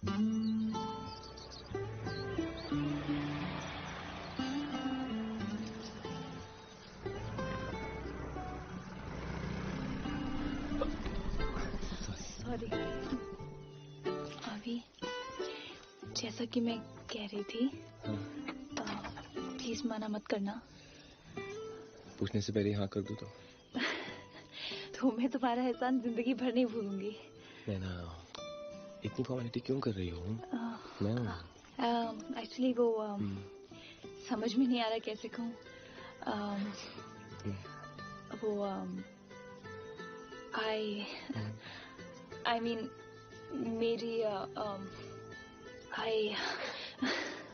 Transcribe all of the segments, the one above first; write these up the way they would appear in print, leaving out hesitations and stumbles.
Sorry अभी, जैसा कि मैं कह रही थी, प्लीज मना मत करना। पूछने से पहले हाँ कर दूं तो मैं तुम्हारा एहसान जिंदगी भर नहीं भूलूंगी। नैना, इतनी फॉर्मेलिटी क्यों कर रही हो? एक्चुअली वो समझ में नहीं आ रहा कैसे कहूँ। वो आई मीन मेरी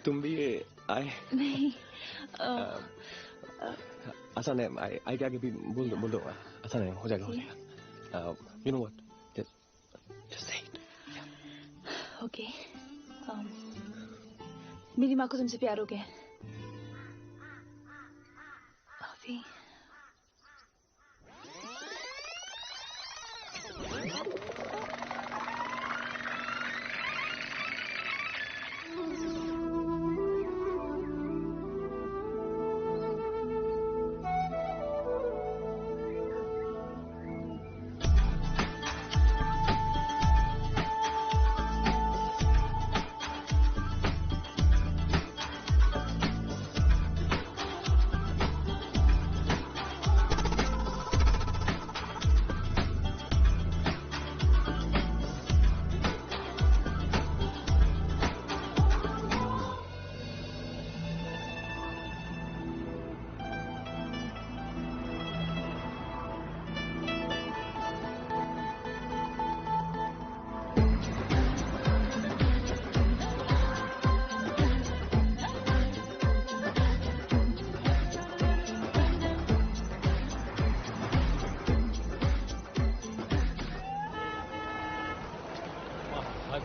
तुम भी ये नहीं आसान है। आई के आगे भी बोल दो आसान है, हो जाएगा। You know what, just say it. Okay, मेरी माँ को तुमसे प्यार हो गया। अभी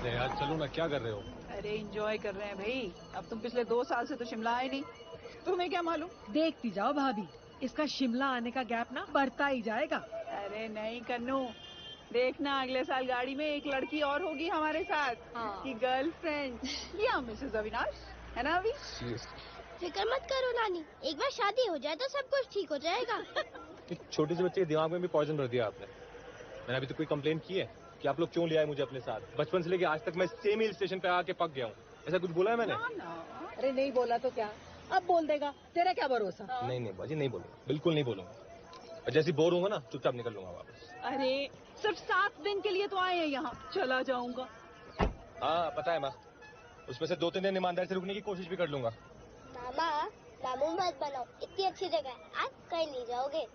यार चलो ना, क्या कर रहे हो? अरे एंजॉय कर रहे हैं भाई। अब तुम पिछले 2 साल से तो शिमला आए नहीं, तुम्हें क्या मालूम। देखती जाओ भाभी, इसका शिमला आने का गैप ना बढ़ता ही जाएगा। अरे नहीं कन्नू, देखना अगले साल गाड़ी में एक लड़की और होगी हमारे साथ। की गर्लफ्रेंड या मिसेस अविनाश, है ना अभी? फिक्र मत करो नानी, एक बार शादी हो जाए तो सब कुछ ठीक हो जाएगा। छोटे से बच्चे के दिमाग में भी पॉइजन भर दिया आपने। मैंने अभी तो कोई कंप्लेंट की है कि आप लोग क्यों ले आए मुझे अपने साथ? बचपन से लेके आज तक मैं सेम हिल स्टेशन पे आके पक गया हूँ। ऐसा कुछ बोला है मैंने? अरे नहीं बोला तो क्या, अब बोल देगा, तेरा क्या भरोसा। नहीं बाजी, नहीं बोलूंगा, बिल्कुल नहीं बोलूंगा। और जैसे बोर होगा ना, चुपचाप निकल लूंगा वापस। अरे सिर्फ 7 दिन के लिए तो आए हैं यहाँ, चला जाऊंगा। हाँ पता है माँ, उसमें से 2-3 दिन ईमानदारी से रुकने की कोशिश भी कर लूंगा। मामा मामू मत बनाओ, इतनी अच्छी जगह है, आज कहीं नहीं जाओगे।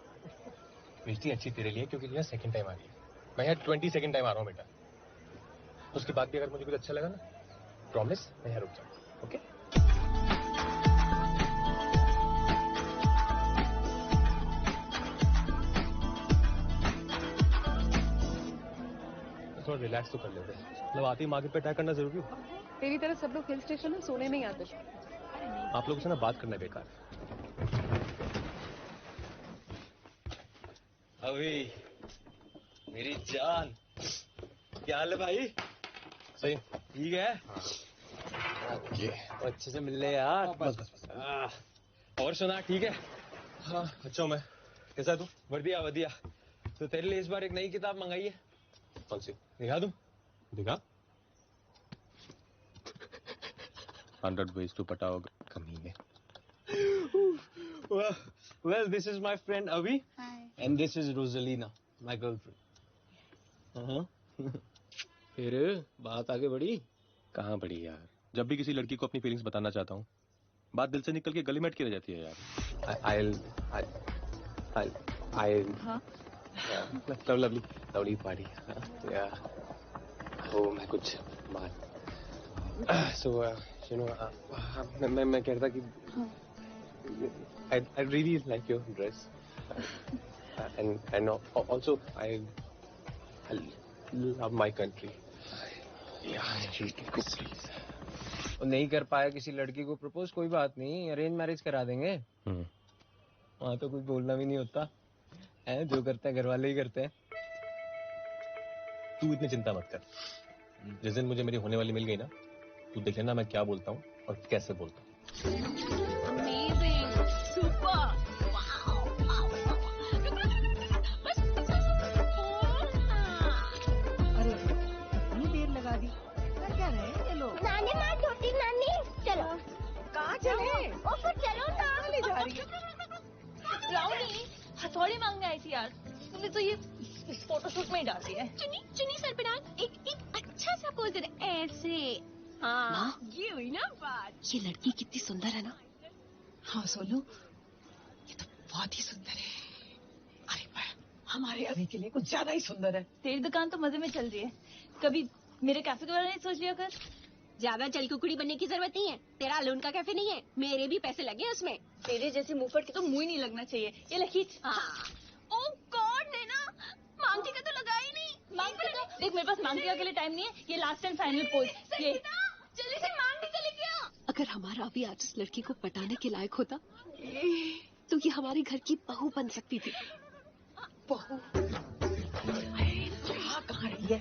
इतनी अच्छी तेरे लिए क्योंकि यहाँ सेकंड टाइम आ रही है। मैं यहाँ 22nd टाइम आ रहा हूँ बेटा। उसके बाद भी अगर मुझे कुछ अच्छा लगा ना, प्रॉमिस मैं यहाँ रुक जाऊंगा। ओके? थोड़ा रिलैक्स तो कर लेते हैं, मतलब आते ही मार्केट पे अटैक करना जरूरी हो? तेरी तरह सब लोग हिल स्टेशन में सोने नहीं आते। आप लोगों से ना बात करना बेकार। अभी मेरी जान, क्या हाल है भाई? सही ठीक है। तो अच्छे से मिल ले यार। बस। और सुना, ठीक है? हाँ अच्छा हूँ मैं। कैसा है तू? बढ़िया बढ़िया। तो तेरे लिए इस बार एक नई किताब मंगाई है। कौन सी? दिखा दूँ? दिखा। 100 ways to पटाओ कमीने। Well, this is my friend Avi. Hi. And this is Rosalina, my girlfriend. फिर बात आगे बढ़ी? कहाँ बढ़ी यार? जब भी किसी लड़की को अपनी फीलिंग्स बताना चाहता हूँ, बात दिल से निकल के गले में अटकी रह जाती है यार। Lovely party. मैं कुछ बात। मैं कह रहा था कि I really like your dress, and also I love my country. नहीं कर पाया किसी लड़की को प्रपोज, कोई बात नहीं, अरेंज मैरिज करा देंगे। वहाँ तो कुछ बोलना भी नहीं होता है, जो करते हैं घर वाले ही करते हैं। तू इतनी चिंता मत कर, जिस दिन मुझे मेरी होने वाली मिल गई ना, तू देख लेना मैं क्या बोलता हूँ और कैसे बोलता हूँ। अमेजिंग, सुपर, अरे इतनी देर लगा दी, कर क्या रहे हैं ये लोग? नानी माँ, छोटी नानी, चलो। कहाँ चले? ओ फिर चलो ना। ले जा रही है। राउडी हथौड़ी मांगने आई थी यार, तूने तो ये फोटोशूट में ही डाल दिया है। चुनी चुनी सर पे डाल, एक अच्छा सा पोज दे, ऐसे। हाँ, ये हुई ना बात। ये लड़की कितनी सुंदर है ना। हाँ सोनू, ये तो बहुत ही सुंदर है। अरे पर हमारे अभी के लिए कुछ ज्यादा ही सुंदर है। तेरी दुकान तो मजे में चल रही है, कभी मेरे कैफे के बारे में सोच लिया कर। ज्यादा चलकुकुड़ी बनने की जरूरत नहीं है। तेरा अलोन का कैफे नहीं है, मेरे भी पैसे लगे उसमें। तेरे जैसे मुंहफट के तो मुंह ही नहीं लगना चाहिए। ये ले खींच। ओ गॉड, नैना मांगटी का तो लगा ही नहीं। मांगटी का देख, मेरे पास मांगटी के लिए टाइम नहीं है। ये लास्ट एंड फाइनल पोज। ये जल्दी से मांगटी का लेके आ। अगर हमारा अभी आज इस लड़की को पटाने के लायक होता तो ये हमारे घर की बहू बन सकती थी। बहू? अरे क्या कहाँ रही है?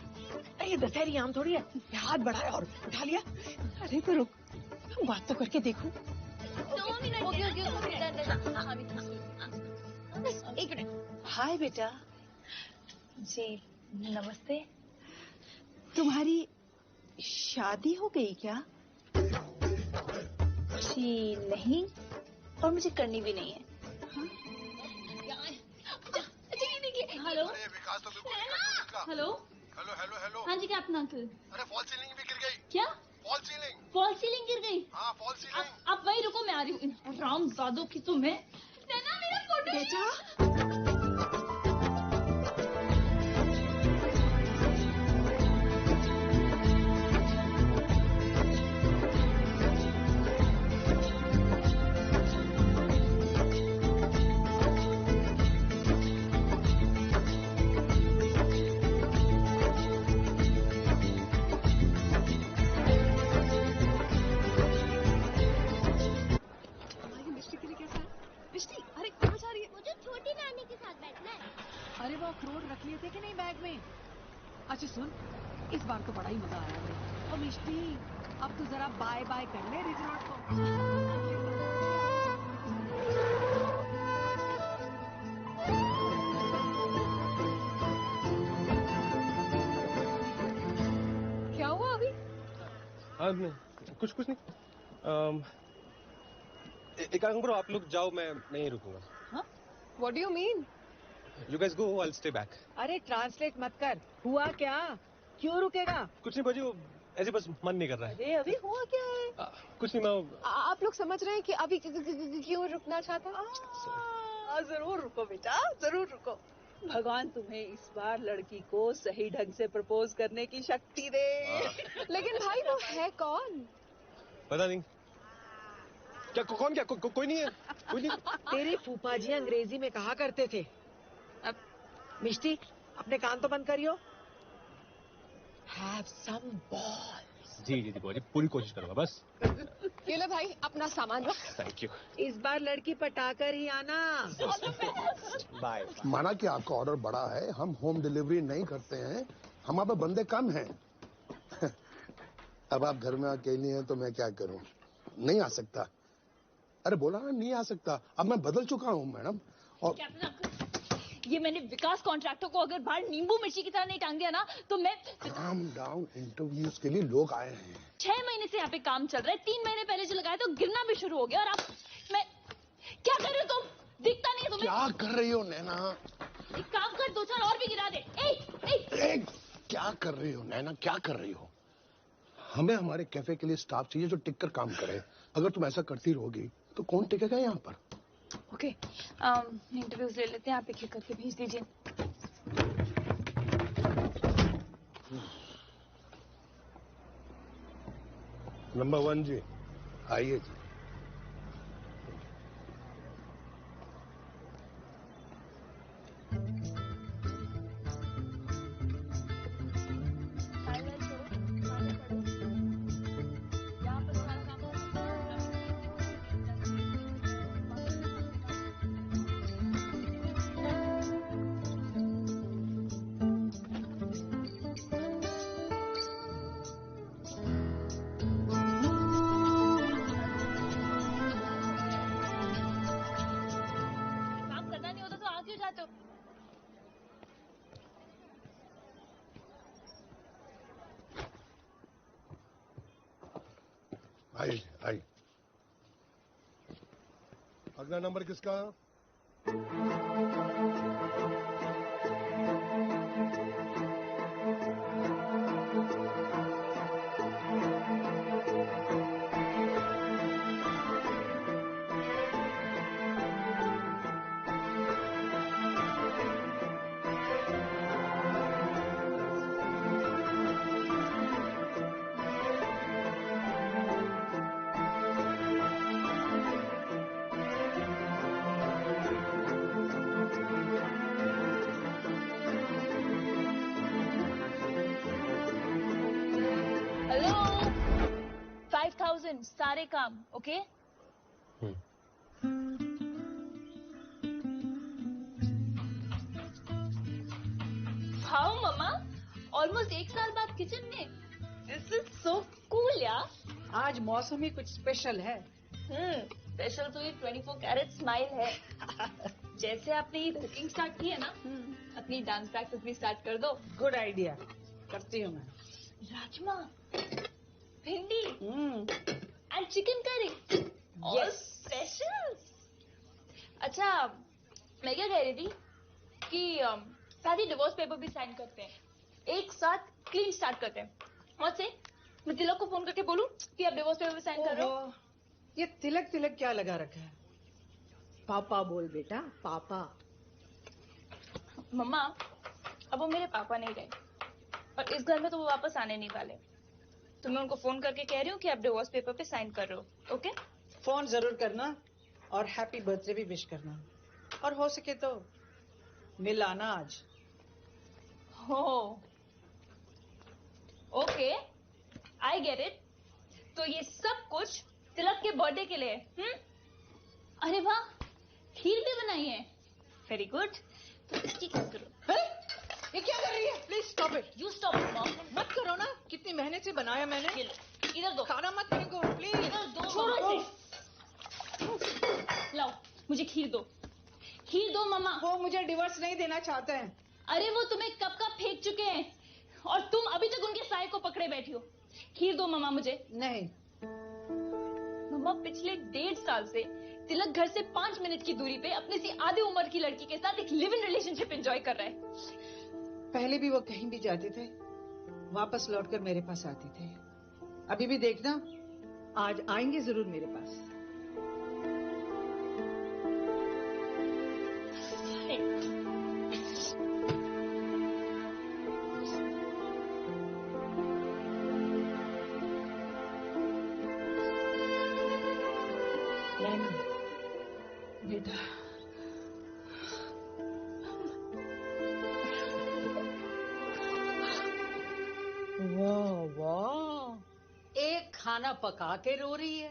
अरे ये दशहरी आम थोड़ी है, हाथ बढ़ाया और उठा लिया। अरे तो रुक, बात तो करके देखूं। 2 मिनट। ओके ओके एक मिनट। हाय बेटा जी, नमस्ते। तुम्हारी शादी हो गई क्या? जी नहीं, और मुझे करनी भी नहीं है। हेलो विकास तो बिल्कुल इसका। Hello hello hello hello. हाँ जी कैप्टन अंकल। अरे फॉल सीलिंग भी गिर गई। क्या? Fall ceiling. फॉल सीलिंग गिर गई? हाँ फॉल सीलिंग। आप वहीं रुको, मैं आ रही हूँ। रामजादों की तुम्हें। नैना मेरा फोटो। बेटा मुझे छोटी नानी के साथ बैठना है। अरे वो अखरोट रख लिए थे कि नहीं बैग में? अच्छा सुन, इस बार तो बड़ा ही मजा आया भाई। और मिष्टी, अब तो जरा बाय बाय कर ले रिजॉर्ट को। क्या हुआ अभी? कुछ नहीं। एक काम करो, आप लोग जाओ, मैं नहीं रुकूंगा। What do you mean? You guys go, I'll stay back. अरे ट्रांसलेट मत कर, हुआ क्या? क्यों रुकेगा? कुछ नहीं बाजी, वो ऐसे बस मन नहीं कर रहा है। अरे अभी हुआ क्या है? कुछ नहीं, मैं आप लोग समझ रहे हैं कि अभी क्यों रुकना चाहता है? जरूर रुको बेटा, जरूर रुको। भगवान तुम्हें इस बार लड़की को सही ढंग से प्रपोज करने की शक्ति दे। लेकिन भाई वो है कौन? पता नहीं। क्या कौन? क्या कोई नहीं है? कोई नहीं। तेरे फूफा जी अंग्रेजी में कहा करते थे। अब मिष्टी, अपने कान तो बंद करियो। Have some balls. जी बाजी, पूरी कोशिश करूंगा बस। ये ले भाई, अपना सामान रख। Thank you. इस बार लड़की पटाकर ही आना। बाय। माना कि आपका ऑर्डर बड़ा है, हम होम डिलीवरी नहीं करते हैं, हमारे पास बंदे कम हैं। अब आप घर में अकेली हैं तो मैं क्या करूं? नहीं आ सकता। अरे बोला ना नहीं आ सकता। अब मैं बदल चुका हूं मैडम। और कैप्टन अंकल, ये मैंने विकास कॉन्ट्रैक्टर को अगर बाहर नींबू मिर्ची की तरह नहीं टांग दिया ना, तो मैं काम डाउन, इंटरव्यूज के लिए लोग आए हैं। 6 महीने से यहाँ पे काम चल रहा है। 3 महीने पहले जो लगाया तो गिरना भी शुरू हो गया। और आप, मैं क्या कर रही हो तुम? दिखता नहीं है तुम्हें? क्या कर रही हो नैना? एक काम कर, 2-4 और भी गिरा दे। क्या कर रही हो नैना? क्या कर रही हो? हमें हमारे कैफे के लिए स्टाफ चाहिए जो टिक कर काम करे। अगर तुम ऐसा करती रहोगी तो कौन टिकेगा यहाँ पर? ओके, इंटरव्यूज ले लेते हैं, आप एक एक करके भेज दीजिए। नंबर 1 जी, आइए जी। आइए आइए। अगला नंबर किसका? हेलो 5000 सारे काम ओके। वाओ मम्मा, ऑलमोस्ट 1 साल बाद किचन में। दिस इज सो कूल यार। आज मौसम ही कुछ स्पेशल है। स्पेशल तो ये 24 कैरेट स्माइल है। जैसे आपने ये कुकिंग स्टार्ट की है ना, अपनी डांस प्रैक्टिस भी स्टार्ट कर दो। गुड आइडिया, करती हूँ मैं। राजमा, भिंडी and chicken curry, all special. अच्छा, मैं क्या कह रही थी कि साथ ही डिवोर्स पेपर भी साइन करते हैं, एक साथ क्लीन स्टार्ट करते हैं। और से मैं तिलक को फोन करके बोलूं कि आप डिवोर्स पेपर साइन कर रहे हो। ये तिलक तिलक क्या लगा रखा है? पापा बोल बेटा, पापा। मम्मा, अब वो मेरे पापा नहीं रहे और इस घर में तो वो वापस आने नहीं वाले। तो मैं उनको फोन करके कह रही हूँ कि आप डिवोर्स पेपर पे साइन कर रहे हो। ओके? फोन जरूर करना और हैप्पी बर्थडे भी विश करना, और हो सके तो मिल आना आज। हो ओके, आई गेट इट। तो ये सब कुछ तिलक के बर्थडे के लिए। अरे वाह, खीर भी बनाई है। Very good. तो इसकी क्या करो? ये क्या कर रही है? Please stop it. You stop it mom. मत करो ना, कितनी मेहनत से बनाया मैंने। इधर दो। खाना मत फेंको प्लीज। इधर दो। छोड़ो इसे। लाओ, मुझे खीर दो। खीर दो मम्मा। वो मुझे डिवोर्स नहीं देना चाहते हैं। अरे वो तुम्हें कब का फेंक चुके हैं और तुम अभी तक उनके साए को पकड़े बैठी हो। खीर दो मम्मा मुझे। नहीं मम्मा, पिछले 1.5 साल से तिलक घर से 5 मिनट की दूरी पे अपनी सी आधी उम्र की लड़की के साथ एक लिव इन रिलेशनशिप एंजॉय कर रहा है। पहले भी वो कहीं भी जाते थे, वापस लौटकर मेरे पास आते थे। अभी भी देखना, आज आएंगे जरूर मेरे पास। बेटा, वाह वाह, एक खाना पका के रो रही है,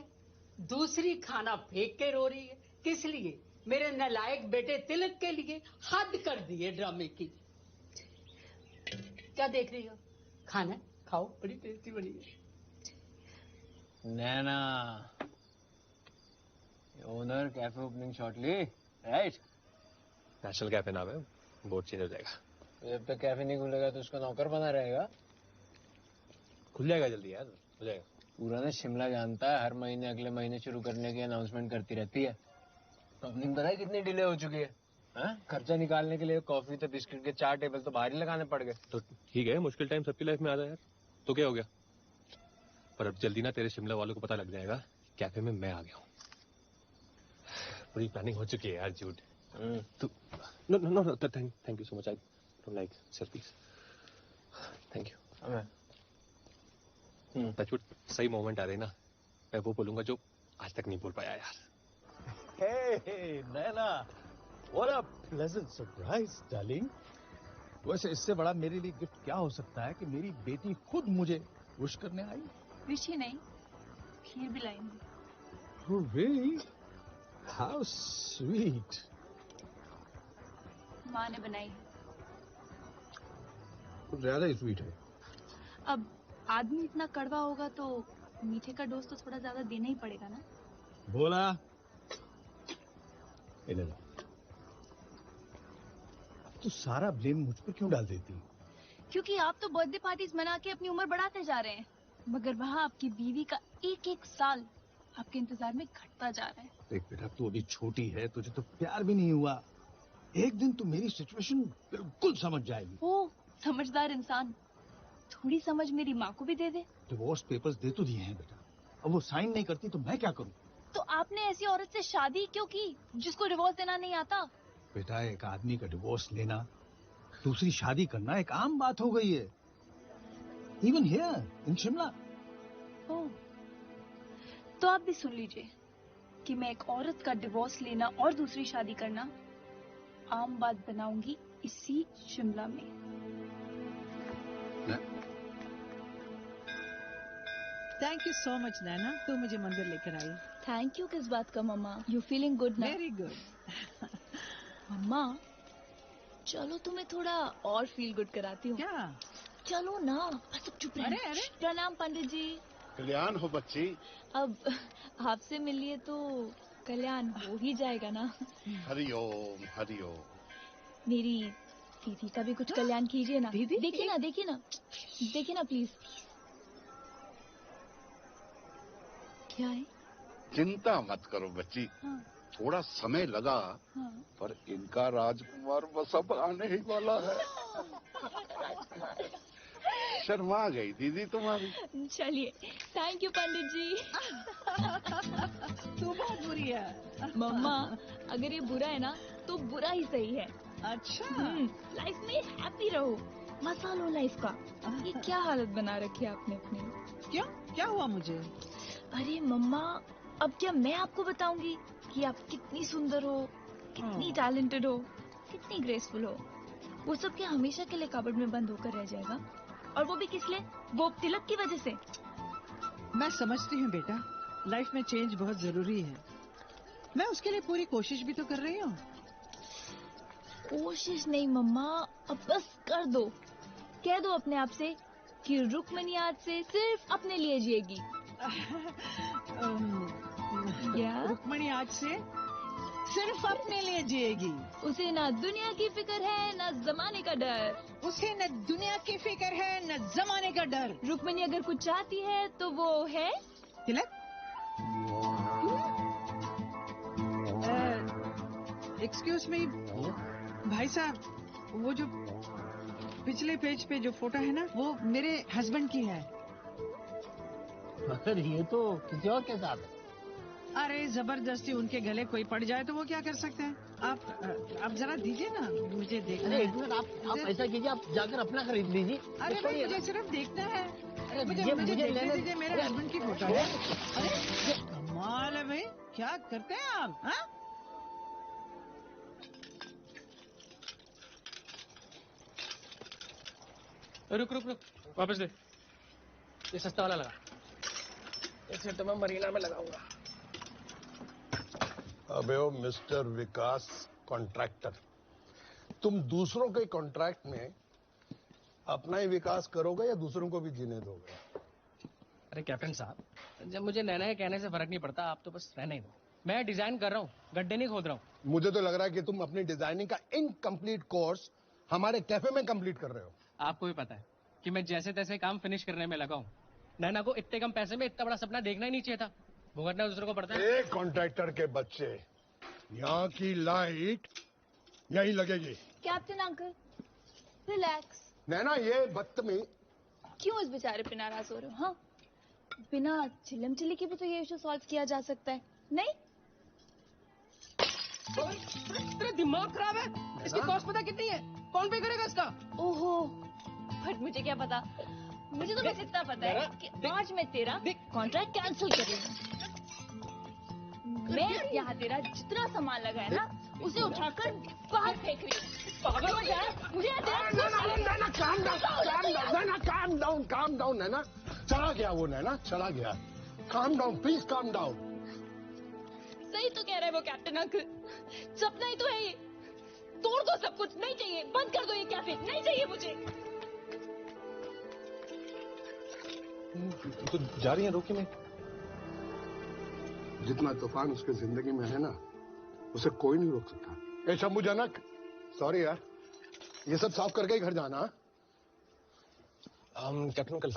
दूसरी खाना फेंक के रो रही है। किस लिए? मेरे नालायक बेटे तिलक के लिए। हद कर दिए ड्रामे की। क्या देख रही हो? खाना खाओ, बड़ी टेस्टी बनी है। Naina, owner cafe opening shortly, right? National cafe नाम है, बोर्ड चेंज हो जाएगा। जब तक कैफे नहीं खुलेगा तो उसका नौकर बना रहेगा। खुल जाएगा जल्दी यार, हो जाएगा। पूरा ना शिमला जानता है, हर महीने अगले महीने शुरू करने की अनाउंसमेंट करती रहती है। ओपनिंग पता है कितनी डिले हो चुकी है? खर्चा निकालने के लिए कॉफी तो बिस्किट के 4 टेबल तो बाहर ही लगाने पड़ गए। तो ठीक है, मुश्किल टाइम सबकी लाइफ में आता है यार, तो क्या हो गया? पर अब जल्दी ना तेरे शिमला वालों को पता लग जाएगा कैफे में मैं आ गया हूँ। पूरी प्लानिंग हो चुकी है यार, जूड। तू no no no, thank you so much. I don't like selfies. Thank you. Touch wood, सही मोमेंट आ रही ना, मैं वो बोलूंगा जो आज तक नहीं बोल पाया यार। Hey, Naina, what a pleasant surprise, darling. वैसे इससे बड़ा मेरे लिए गिफ्ट क्या हो सकता है कि मेरी बेटी खुद मुझे विश करने आई। विश ही नहीं, खीर भी लाएंगे। Oh, really? How sweet. माँ ने बनाई है। कुछ ज्यादा ही स्वीट है। अब आदमी इतना कड़वा होगा तो मीठे का डोज तो थोड़ा ज्यादा देना ही पड़ेगा ना। बोला इन्हें लो। अब तू सारा ब्लेम मुझ पर क्यों डाल देती? क्योंकि आप तो बर्थडे पार्टीज मना के अपनी उम्र बढ़ाते जा रहे हैं। मगर वहाँ आपकी बीवी का एक एक साल आपके इंतजार में घटता जा रहा है। देख बेटा, तू अभी छोटी है, तुझे तो प्यार भी नहीं हुआ। एक दिन तू मेरी सिचुएशन बिल्कुल समझ जाएगी। ओ समझदार इंसान, थोड़ी समझ मेरी माँ को भी दे दे। डिवोर्स पेपर्स दे तो दिए हैं बेटा, अब वो साइन नहीं करती तो मैं क्या करूं? तो आपने ऐसी औरत से शादी क्यों की जिसको डिवोर्स देना नहीं आता? बेटा, एक आदमी का डिवोर्स लेना, दूसरी शादी करना एक आम बात हो गई है, इवन हियर इन शिमला। ओह, तो आप भी सुन लीजिए कि मैं एक औरत का डिवोर्स लेना और दूसरी शादी करना आम बात बनाऊंगी इसी शिमला में। थैंक यू सो मच नैना, तू मुझे मंदिर लेकर आई। थैंक यू किस बात का मम्मा? यू फीलिंग गुड ना? Very good. मम्मा चलो तुम्हें थोड़ा और फील गुड कराती हूँ। क्या? चलो ना, बस अब चुप रहे। अरे प्रणाम पंडित जी। कल्याण हो बच्ची। अब आपसे मिलिए तो कल्याण हो ही जाएगा ना। हरिओम हरिओम। मेरी दीदी का भी कुछ कल्याण कीजिए ना। दीदी? देखिए ना देखिए ना देखिए ना प्लीज। क्या है? चिंता मत करो बच्ची। हाँ। थोड़ा समय लगा, हाँ। पर इनका राजकुमार बस अब आने ही वाला है। शर्मा गई दीदी तुम्हारी। चलिए, थैंक यू पंडित जी। तू बहुत बुरी है। मम्मा अगर ये बुरा है ना तो बुरा ही सही है। अच्छा। लाइफ में हैप्पी रहो, मजा लो लाइफ का। ये क्या हालत बना रखी है आपने अपनी? क्यों, क्या हुआ मुझे? अरे मम्मा, अब क्या मैं आपको बताऊंगी कि आप कितनी सुंदर हो, कितनी टैलेंटेड हो, कितनी ग्रेसफुल हो? वो सब क्या हमेशा के लिए कबर्ड में बंद होकर रह जाएगा? और वो भी किस लिए? वो तिलक की वजह से। मैं समझती हूँ बेटा, लाइफ में चेंज बहुत जरूरी है। मैं उसके लिए पूरी कोशिश भी तो कर रही हूँ। कोशिश नहीं मम्मा, अब बस कर दो। कह दो अपने आप से कि रुक्मिणी आज से सिर्फ अपने लिए जिएगी। रुक्मिणी आज से सिर्फ अपने लिए जिएगी। उसे ना दुनिया की फिक्र है ना जमाने का डर। उसे न दुनिया की फिक्र है न जमाने का डर। रुक्मिणी अगर कुछ चाहती है तो वो है तिलक। एक्सक्यूज मी भाई साहब, वो जो पिछले पेज पे जो फोटो है ना, वो मेरे हस्बैंड की है। मगर ये तो किसी और के साथ है। अरे जबरदस्ती उनके गले कोई पड़ जाए तो वो क्या कर सकते हैं? आप जरा दीजिए ना, मुझे देखना है। एक मिनट, आप ऐसा कीजिए, आप जाकर अपना खरीद लीजिए। अरे भाई मुझे सिर्फ देखना है। मुझे मुझे देखने दीजिए, मेरे हस्बैंड की फोटो है। अरे कमाल है भाई, क्या करते हैं आप? हाँ? रुक रुक रुक, वापस दे। ये सस्ता वाला लगा, इसे तो मैं मरीना में लगाऊंगा। अबे ओ मिस्टर विकास कॉन्ट्रैक्टर, तुम दूसरों के कॉन्ट्रैक्ट में अपना ही विकास करोगे या दूसरों को भी जीने दोगे? अरे कैप्टन साहब, जब मुझे नैना के कहने से फर्क नहीं पड़ता, आप तो बस रहने ही दो। मैं डिजाइन कर रहा हूँ, गड्ढे नहीं खोद रहा हूँ। मुझे तो लग रहा है कि तुम अपनी डिजाइनिंग का इनकम्प्लीट कोर्स हमारे कैफे में कंप्लीट कर रहे हो। आपको भी पता है कि मैं जैसे तैसे काम फिनिश करने में लगा हूँ। नैना को इतने कम पैसे में इतना बड़ा सपना देखना ही नहीं चाहिए था। भुगतना दूसरों को पड़ता है। कॉन्ट्रैक्टर के बच्चे, यहाँ की लाइट यहीं लगेगी। Captain uncle relax. नैना ये बदतमीज। क्यों इस बेचारे पे नाराज हो रहे हो? हाँ, बिना चिल्लम चिल्ली के भी तो ये इशू सॉल्व किया जा सकता है, नहीं? तेरा दिमाग खराब है? इसकी कॉस्ट पता कितनी है? कौन पे करेगा इसका? ओहो, बट मुझे क्या पता। मुझे तो बस इतना पता है कि आज मैं तेरा कॉन्ट्रैक्ट कैंसिल कर रही हूँ। मैं यहाँ तेरा जितना सामान लगा है ना, उसे उठाकर बाहर फेंक रही हूँ। पागल हो गया? मुझे काम डाउन नैना। चला गया वो, नैना चला गया। Calm down please, calm down. सही तो कह रहे हैं वो कैप्टन अंकल, सपना ही तो है ये। तोड़ दो सब कुछ, नहीं चाहिए। बंद कर दो ये कैफे, नहीं चाहिए मुझे। तो जा रही है, रोकी मैं। जितना तूफान उसके जिंदगी में है ना, उसे कोई नहीं रोक सकता। ए शंभू जनक, सॉरी यार, ये सब साफ करके ही घर जाना। कैप्टन अंकल,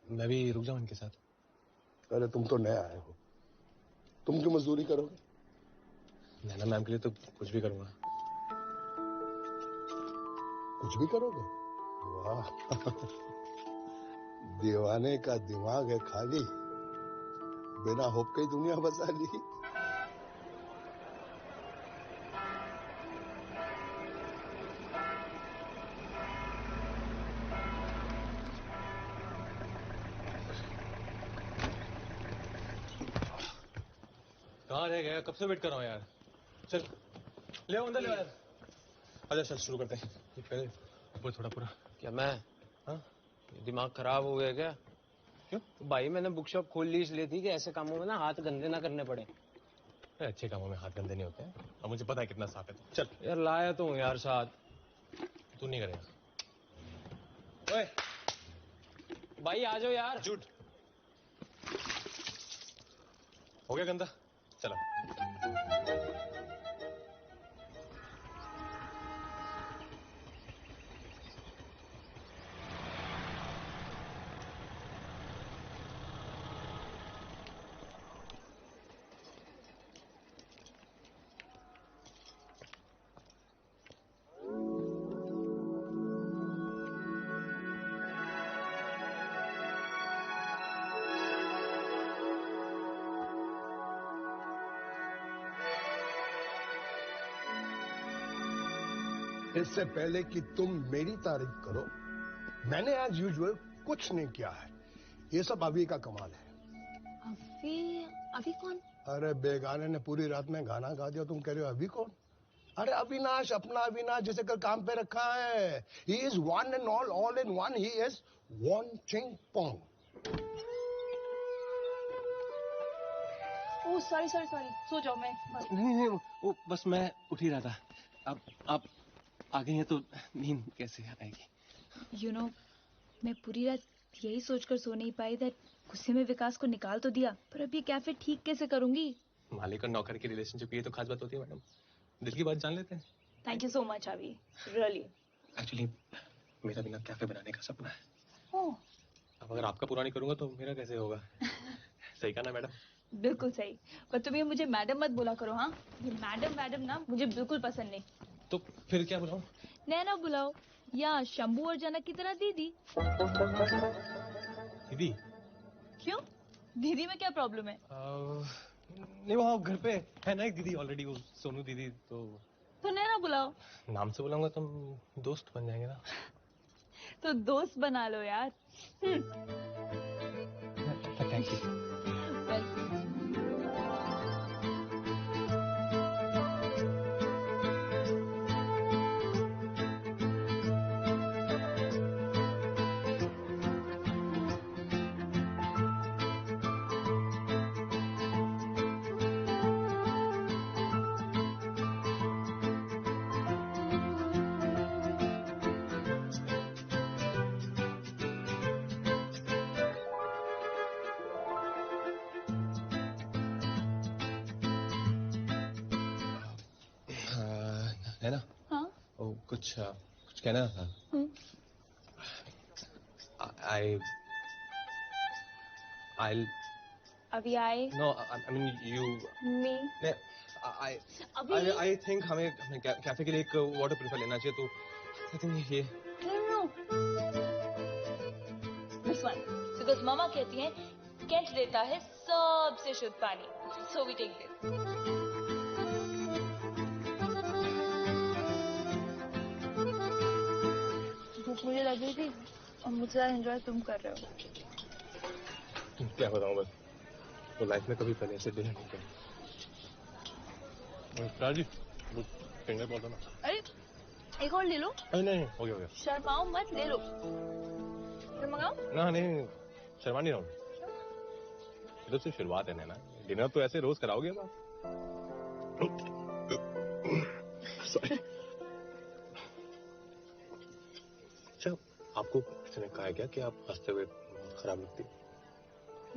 मैं भी रुक जाऊं इनके साथ? अरे तुम तो नए आए हो, तुम क्यों मजदूरी करोगे? नैना मैम के लिए तो कुछ भी करूंगा। कुछ भी करोगे? वाह दीवाने का दिमाग है खाली, बिना होप के ही दुनिया बसा ली। कहाँ रह गया? कब से वेट कर रहा हूँ यार। चल ले आओ, अंदर ले आओ यार। आजा चल शुरू करते हैं। पहले ऊपर थोड़ा पूरा। क्या मैं? हाँ, दिमाग खराब हो गया क्या? क्यों? तो भाई मैंने बुक शॉप खोल ली इसलिए थी कि ऐसे कामों में ना हाथ गंदे ना करने पड़े। अच्छे कामों में हाथ गंदे नहीं होते हैं, और मुझे पता है कितना साफ है। चल यार लाया तो हूँ यार साथ। तू नहीं करेगा। ओए भाई आ जाओ यार। झूठ हो गया गंदा, चलो। इससे पहले कि तुम मेरी तारीफ करो, मैंने एज यूजुअल कुछ नहीं किया है। ये सब अभी का कमाल है। अभी कौन? अरे बेगाने ने पूरी रात में गाना गा दिया, तुम कह रहे हो अभी कौन? अरे अविनाश, अपना अविनाश जिसे कल काम पे रखा है। He is one and all in one. He is Won Ching Pong. Oh sorry सो जाओ। मैं बस नहीं वो बस मैं उठ ही रहा था। अब आप आ गई हैं तो नींद कैसे आएगी? यू नो मैं पूरी रात यही सोचकर सो नहीं पाई दैट गुस्से में विकास को निकाल तो दिया, पर अब ये कैफे ठीक कैसे करूंगी? मालिक और नौकर की रिलेशनशिप ये तो खास बात होती है मैडम, दिल की बात जान लेते हैं। थैंक यू सो मच अभी, रियली। एक्चुअली मेरा बिना कैफे बनाने का सपना है। ओह अब अगर आपका पूरा नहीं करूंगा तो मेरा कैसे होगा? सही कहा ना मैडम? बिल्कुल सही, पर तुम ये मुझे मैडम मत बोला करो। हाँ, ये मैडम ना मुझे बिल्कुल पसंद नहीं। तो फिर क्या बुलाऊं? नैना बुलाओ, या शंभू और जनक की तरह दीदी। दीदी? क्यों? दीदी में क्या प्रॉब्लम है? नहीं वहाँ घर पे है ना एक दीदी ऑलरेडी, वो सोनू दीदी। तो नैना बुलाओ। नाम से बुलाऊंगा तो हम दोस्त बन जाएंगे ना। तो दोस्त बना लो यार। Thank you. है ना? हाँ? ओ, कुछ कहना था। I'll अभी आए? No, I mean you. Me? I think हमें कैफे के लिए एक वाटर प्यूरिफायर लेना चाहिए, तो I think ये। No. This one. Because मामा कहती हैं कैंट देता है सबसे शुद्ध पानी. So we take this. भूख मुझे लग रही थी और मुझसे ज़्यादा एंजॉय तुम कर रहे हो। क्या बताऊं बस, तो लाइफ में कभी पहले ऐसे डिनर नहीं किया। राजी, फिंगर बोल दो ना। अरे एक और ले लो। नहीं हो गया। शर्माओ मत, ले लो। फिर मंगाओ? ना नहीं, शर्मा नहीं रहा हूँ। ये तो सिर्फ शुरुआत है ना, डिनर तो ऐसे रोज कराओगे अब आप। सॉरी। अच्छा, आपको किसी ने कहा है क्या कि आप हंसते हुए बहुत खराब लगती है?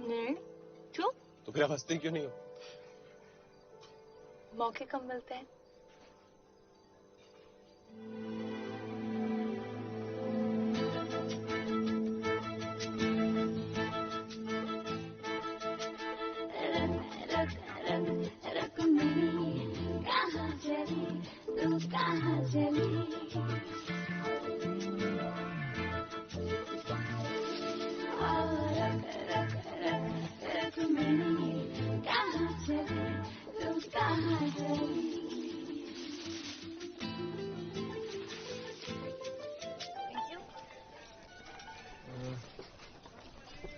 नहीं, क्यों? तो फिर आप हंसते क्यों नहीं हो? मौके कम मिलते हैं।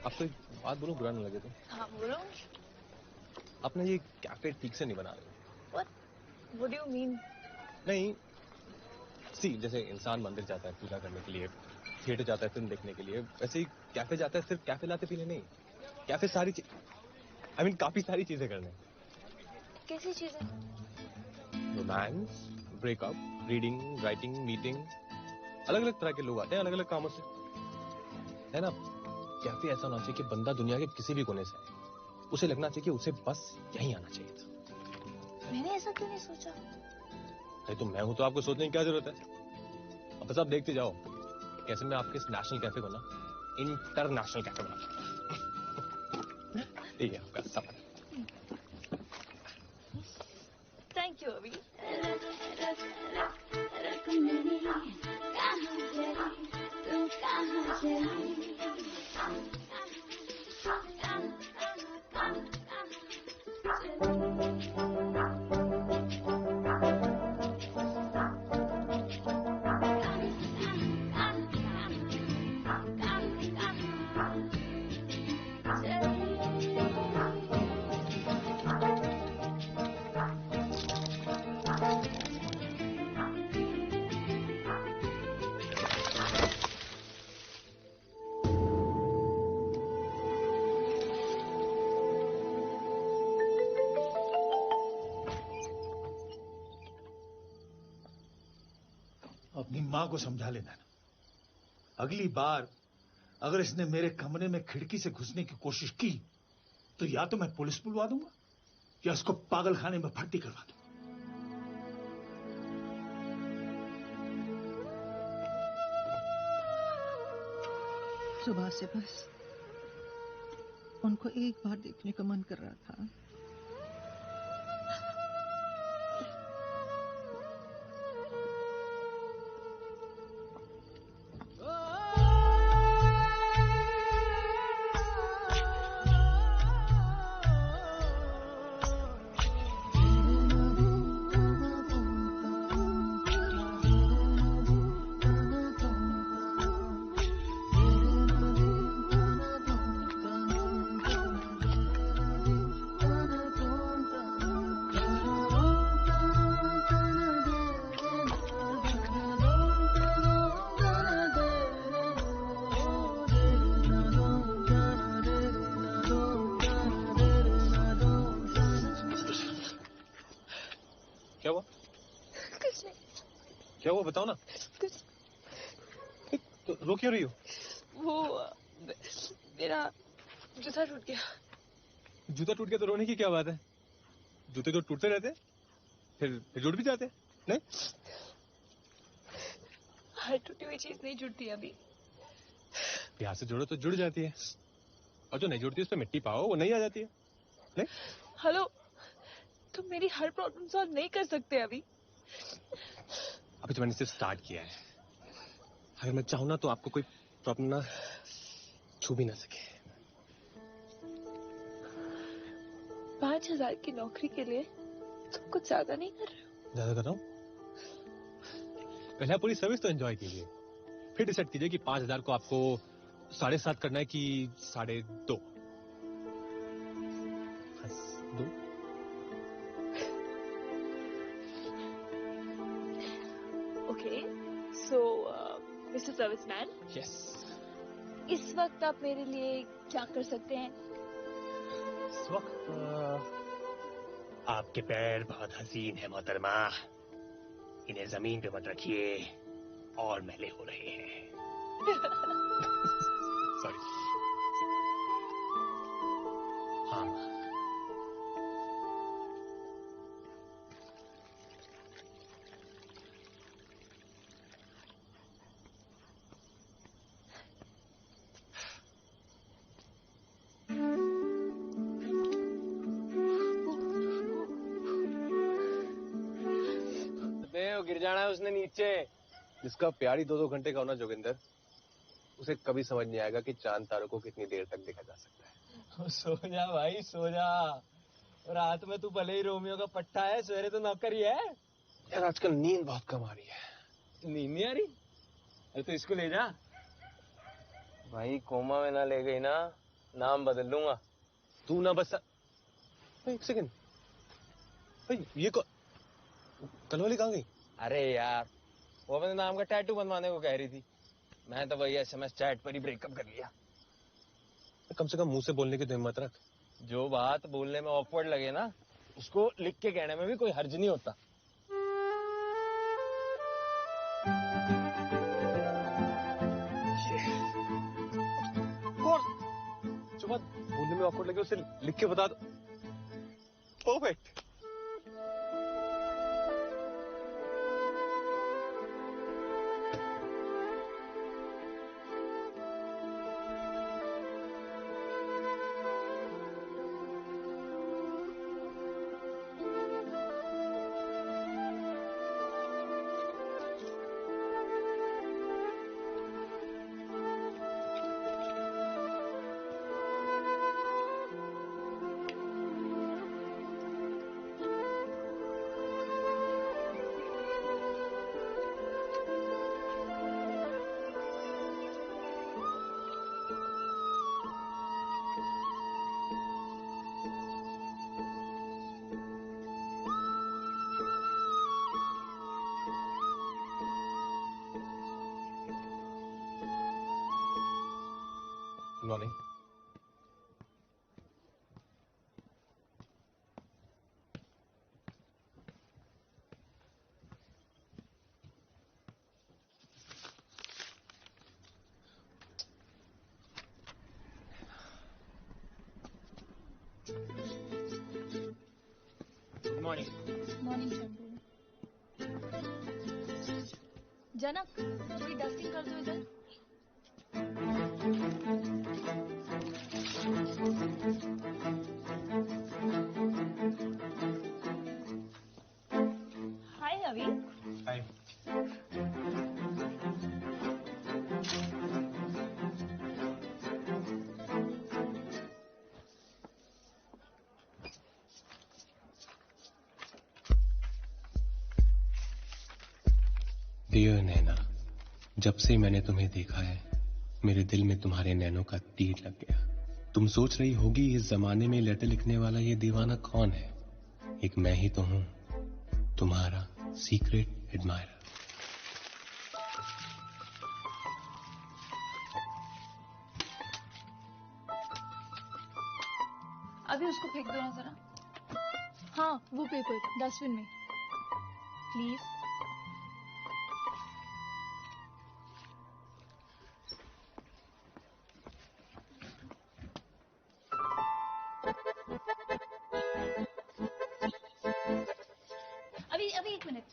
आपको एक बात बोलूं, बुरा ना लगे तो? हाँ बोलो। आपने ये कैफे ठीक से नहीं बना रहे। What do you mean? नहीं, जैसे इंसान मंदिर जाता है पूजा करने के लिए, थिएटर जाता है फिल्म देखने के लिए, वैसे ही कैफे जाता है सिर्फ कैफे लाते पीने नहीं, कैफे सारी काफी सारी चीजें करने। कैसी चीजें? Romance, breakup, reading, writing, meeting, अलग अलग तरह के लोग आते हैं अलग अलग कामों से, है ना? कैफे ऐसा होना चाहिए कि बंदा दुनिया के किसी भी कोने से आए, उसे लगना चाहिए कि उसे बस यहीं आना चाहिए था। मैंने ऐसा क्यों नहीं सोचा? अरे तो मैं हूं तो आपको सोचने की क्या जरूरत है? अब बस आप देखते जाओ कैसे मैं आपके इस नेशनल कैफे को ना इंटरनेशनल कैफे बना दूंगा। ठीक है आपका सफर। थैंक यू अभी। अपनी माँ को समझा लेना ना। अगली बार अगर इसने मेरे कमरे में खिड़की से घुसने की कोशिश की तो या तो मैं पुलिस बुलवा दूंगा या उसको पागल खाने में भर्ती करवा दूंगा। सुबह से बस उनको एक बार देखने का मन कर रहा था। क्या हुआ? कुछ नहीं। क्या हुआ बताओ ना। कुछ तो रो क्यों रही हो? वो मेरा जूता टूट गया। जूता टूट गया तो रोने की क्या बात है? जूते तो टूटते रहते फिर जुड़ भी जाते नहीं? हर टूटी हुई चीज नहीं जुड़ती अभी। प्यार से जोड़ो तो जुड़ जाती है, और जो नहीं जुड़ती उस पर मिट्टी पाओ वो नहीं आ जाती है नहीं? हेलो, तुम मेरी हर प्रॉब्लम सॉल्व नहीं कर सकते अभी। अभी तो मैंने सिर्फ स्टार्ट किया है। अगर मैं चाहूँ ना तो आपको कोई प्रॉब्लम ना छू भी ना सके। 5,000 की नौकरी के लिए तुम कुछ ज्यादा नहीं कर रहे हो? ज्यादा कर रहा हूँ? पहले पूरी सर्विस तो एंजॉय कीजिए, फिर डिसाइड कीजिए कि 5,000 को आपको 7.5 करना है कि 2.5। दो। ओके, सो मिस्टर सर्विसमैन, यस, इस वक्त आप मेरे लिए क्या कर सकते हैं? इस वक्त आपके पैर बहुत हसीन है मोहतरमा, इन्हें जमीन पे मत रखिए और मैले हो रहे हैं। सॉरी। हाँ, गिर जाना है उसने नीचे। जिसका प्यार ही 2-2 घंटे का होना जोगिंदर, उसे कभी समझ नहीं आएगा कि चांद तारों को कितनी देर तक देखा जा सकता है। सो जा भाई सो जा। रात में तू भले ही रोमियो का पट्टा है, सवेरे तो नौकर ही है। यार आजकल नींद बहुत कम आ रही है। नींद नहीं आ रही? अरे तो इसको ले जा। भाई कोमा में ना ले गई ना, नाम बदल लूंगा। तू ना बस। एक सेकंड, ये कल वाली कहाँ गई? अरे यार वो अपने नाम का टैटू बनवाने को कह रही थी। मैं तो वही SMS चैट पर ही ब्रेकअप कर लिया। कम से कम मुंह से बोलने की तो हिम्मत रख। जो बात बोलने में ऑकवर्ड लगे ना, उसको लिख के कहने में भी कोई हर्ज नहीं होता। जो बात बोलने में ऑकवर्ड लगे उसे लिख के बता दो। Perfect. Morning. Good morning. Morning Chandu. Janak थोड़ी डस्टिंग कर दो इधर। हाय अभी। हाय। डियर नैना, जब से मैंने तुम्हें देखा है मेरे दिल में तुम्हारे नैनों का तीर लग गया। तुम सोच रही होगी इस जमाने में लेटर लिखने वाला ये दीवाना कौन है? एक मैं ही तो हूं, तुम्हारा सीक्रेट एडमायरर। अभी उसको फेंक दो ना जरा। हाँ वो पेपर डस्टबिन में प्लीज। अभी एक मिनट।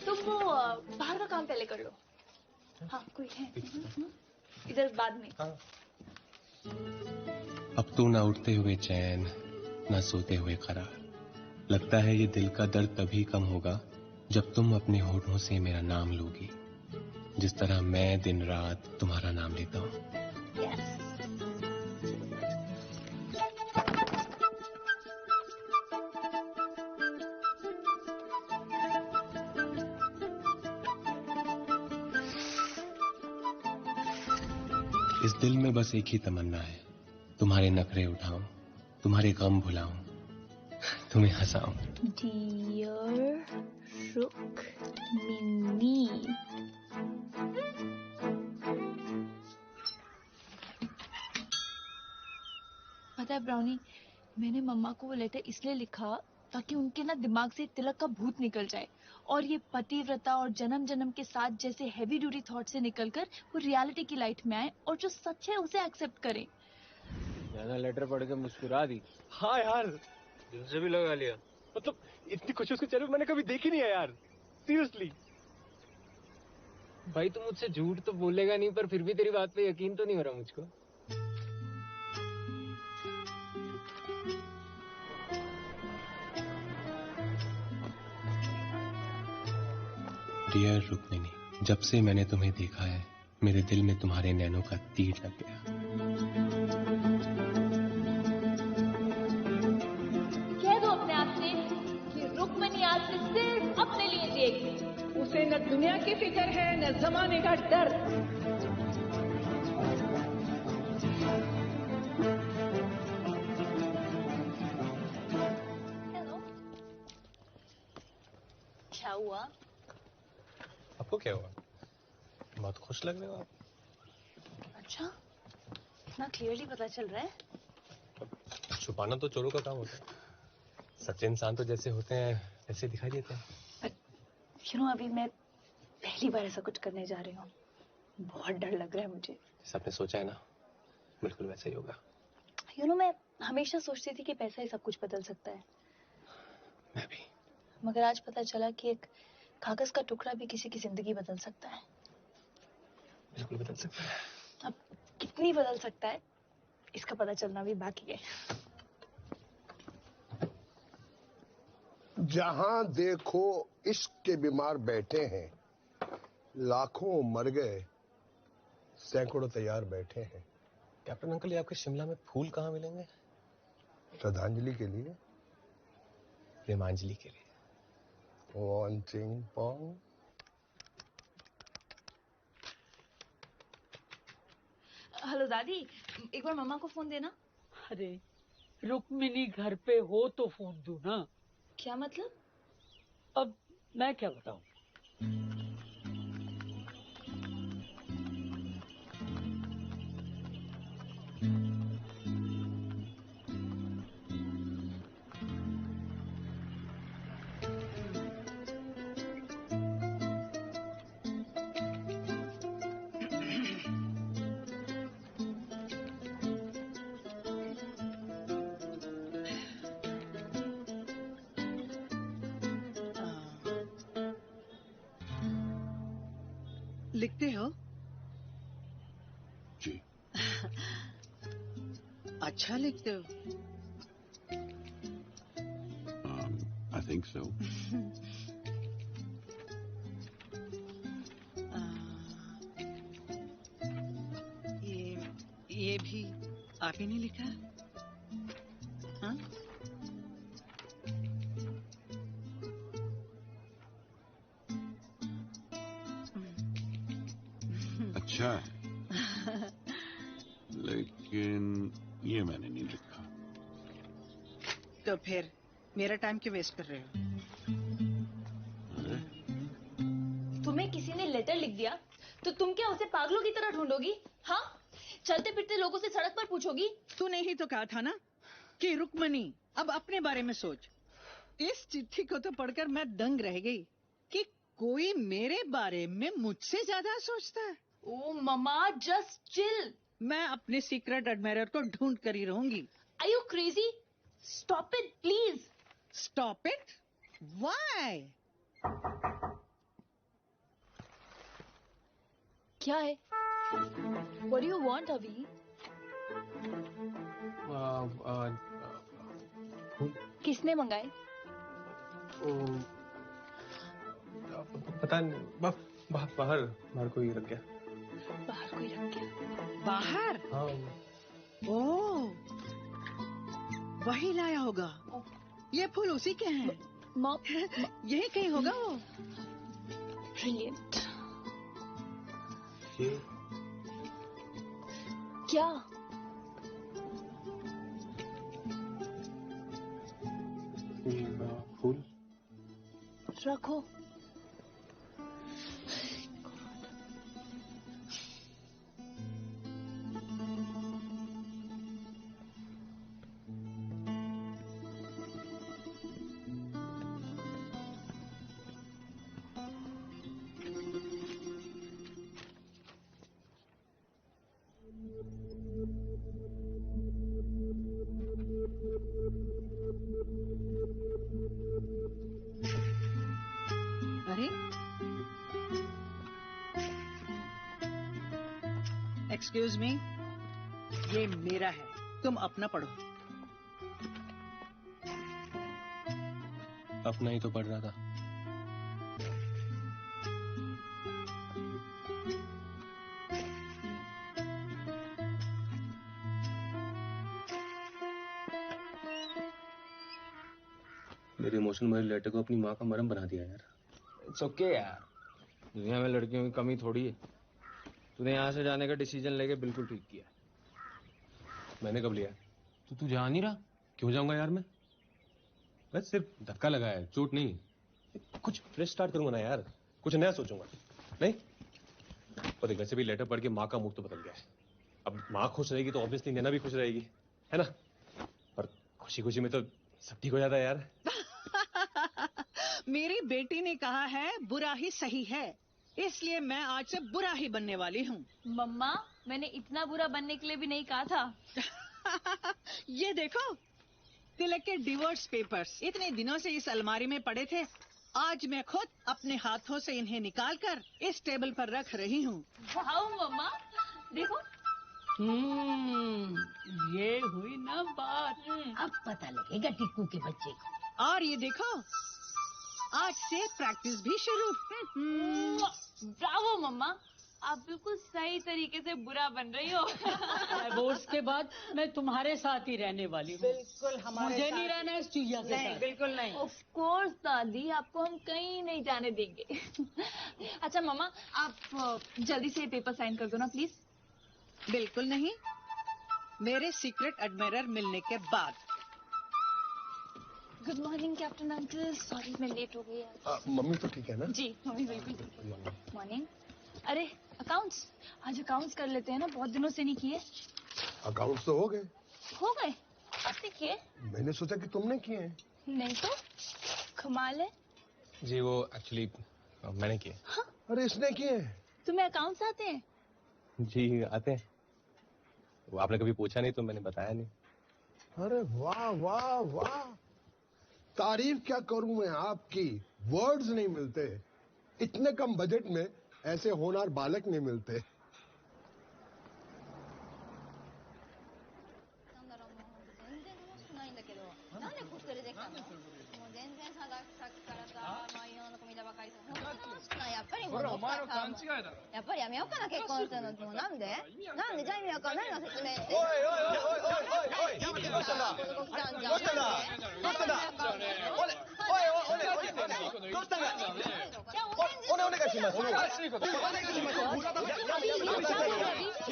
तुम वो बाहर का काम पहले कर लो। हाँ कोई है इधर बाद में। हाँ। अब तो ना उठते हुए चैन ना सोते हुए करार। लगता है ये दिल का दर्द तभी कम होगा जब तुम अपने होठों से मेरा नाम लोगी, जिस तरह मैं दिन रात तुम्हारा नाम लेता हूँ। इस दिल में बस एक ही तमन्ना है, तुम्हारे नखरे उठाऊं, तुम्हारे गम भुलाऊं, तुम्हें हंसाऊं। डियर रुक्मिनी, पता है ब्राउनी, मैंने मम्मा को वो लेटर इसलिए लिखा ताकि उनके ना दिमाग से तिलक का भूत निकल जाए और ये पतिव्रता और जन्म जन्म के साथ जैसे हैवी ड्यूटी थॉट से निकलकर वो रियलिटी की लाइट में आए और जो सच है उसे एक्सेप्ट करें। मैंने लेटर पढ़ के मुस्कुरा दी। हाँ यार, दिल से भी लगा लिया। मतलब इतनी खुशी उसके चेहरे पे मैंने कभी देखी नहीं है यार, सीरियसली। भाई तू मुझसे झूठ तो बोलेगा नहीं, पर फिर भी तेरी बात पे यकीन तो नहीं हो रहा मुझको। डियर रुक्मिनी, जब से मैंने तुम्हें देखा है मेरे दिल में तुम्हारे नैनों का तीर लग गया। कह दो अपने आप से कि रुक्मिनी आज से सिर्फ अपने लिए जिएगी। उसे न दुनिया की फिक्र है न जमाने का डर। क्या हुआ? आपको क्या हुआ? बहुत खुश लग रहे हो आप। अच्छा, इतना क्लियरली पता चल रहा है। छुपाना तो चोरों का काम होता है। सच्चे इंसान तो जैसे होते हैं वैसे दिखाई देते हैं। अभी मैं पहली बार ऐसा कुछ करने जा रही हूँ। बहुत डर लग रहा है मुझे। जैसे आपने सोचा है ना, बिल्कुल वैसा ही होगा। मैं हमेशा सोचती थी कि पैसा ही सब कुछ बदल सकता है। मैं भी। मगर आज पता चला कि एक कागज का टुकड़ा भी किसी की जिंदगी बदल सकता है। बिल्कुल बदल सकता है। अब कितनी बदल सकता है इसका पता चलना भी बाकी है। जहां देखो इश्क के बीमार बैठे हैं, लाखों मर गए, सैकड़ों तैयार बैठे हैं। कैप्टन अंकल, ये आपके शिमला में फूल कहाँ मिलेंगे? श्रद्धांजलि के लिए, प्रेमांजलि के लिए। One Ching Pong. हेलो दादी, एक बार मम्मा को फोन देना। अरे रुक्मिनी घर पे हो तो फोन दूं ना। क्या मतलब? अब मैं क्या बताऊं? लिखते हो? जी। अच्छा लिखते हो। I think so. ये भी आप ही ने लिखा? हाँ? अच्छा है, लेकिन ये मैंने नहीं लिखा। तो फिर मेरा टाइम क्यों वेस्ट कर रहे हो? तुम्हें किसी ने लेटर लिख दिया तो तुम क्या उसे पागलों की तरह ढूंढोगी? हाँ, चलते फिरते लोगों से सड़क पर पूछोगी? तूने ही तो कहा था ना कि रुक्मिनी अब अपने बारे में सोच। इस चिट्ठी को तो पढ़कर मैं दंग रह गई कि कोई मेरे बारे में मुझसे ज्यादा सोचता है। ओ मम्मा, जस्ट चिल। मैं अपने सीक्रेट एडमायरर को ढूंढ कर ही रहूंगी। Are you crazy? Stop it, please. Stop it? Why? क्या है? What do you want, अभी? किसने मंगाए? पता नहीं, बाहर कोई रख गया। बाहर कोई रख गया? बाहर? हाँ। ओह, वही लाया होगा। ये फूल उसी के हैं। यही कहीं होगा वो। Brilliant. ये क्या? फूल रखो। अरे एक्सक्यूज मी, ये मेरा है, तुम अपना पढ़ो। अपना ही तो पढ़ रहा था। मेरे इमोशन मेरे लेटर को अपनी माँ का मरहम बना दिया यार। इट्स ओके यार, दुनिया में लड़कियों की कमी थोड़ी है। तूने यहाँ से जाने का डिसीजन लेके बिल्कुल ठीक किया। मैंने कब लिया? तू जा नहीं रहा? क्यों जाऊंगा यार मैं? बस सिर्फ धक्का लगा है, चोट नहीं। कुछ फ्रेश स्टार्ट करूंगा ना यार, कुछ नया सोचूंगा। नहीं और वैसे भी लेटर पढ़ के माँ का मूड तो बदल गया है। अब माँ खुश रहेगी तो ऑब्वियसली नैना भी खुश रहेगी, है ना? पर खुशी खुशी में तो सब ठीक हो जाता है यार। मेरी बेटी ने कहा है बुरा ही सही है, इसलिए मैं आज से बुरा ही बनने वाली हूँ। मम्मा, मैंने इतना बुरा बनने के लिए भी नहीं कहा था। ये देखो, तिलक के डिवोर्स पेपर्स इतने दिनों से इस अलमारी में पड़े थे। आज मैं खुद अपने हाथों से इन्हें निकालकर इस टेबल पर रख रही हूँ। वाओ मम्मा, देखो। ये हुई ना बात। अब पता लगेगा टिक्कू के बच्चे को। और ये देखो, आज से प्रैक्टिस भी शुरू। ब्रावो मम्मा, आप बिल्कुल सही तरीके से बुरा बन रही हो। डिवोर्स के बाद मैं तुम्हारे साथ ही रहने वाली हूँ। बिल्कुल हमारे मुझे नहीं रहना है इस चुईया के साथ। बिल्कुल नहीं। ऑफ कोर्स दादी, आपको हम कहीं नहीं जाने देंगे। अच्छा मम्मा, आप जल्दी से पेपर साइन कर दो ना प्लीज। बिल्कुल नहीं, मेरे सीक्रेट एडमायरर मिलने के बाद। Good morning captain uncle, sorry मैं लेट हो गई यार। मम्मी तो ठीक है ना? जी मम्मी बिल्कुल ठीक है। मॉर्निंग। अरे अकाउंट्स, आज अकाउंट्स कर लेते हैं ना, बहुत दिनों से नहीं किए। अकाउंट्स तो हो गए। हो गए? आपने किए? मैंने सोचा कि तुमने किए हैं। नहीं तो कमाल है। जी वो एक्चुअली मैंने किए। हाँ? अरे इसने किए? तुम्हें अकाउंट्स आते हैं? जी आते हैं, वो आपने कभी पूछा नहीं तो मैंने बताया नहीं। अरे वाह वाह वाह, तारीफ क्या करूं मैं आपकी, वर्ड्स नहीं मिलते। इतने कम बजट में ऐसे होनहार बालक नहीं मिलते।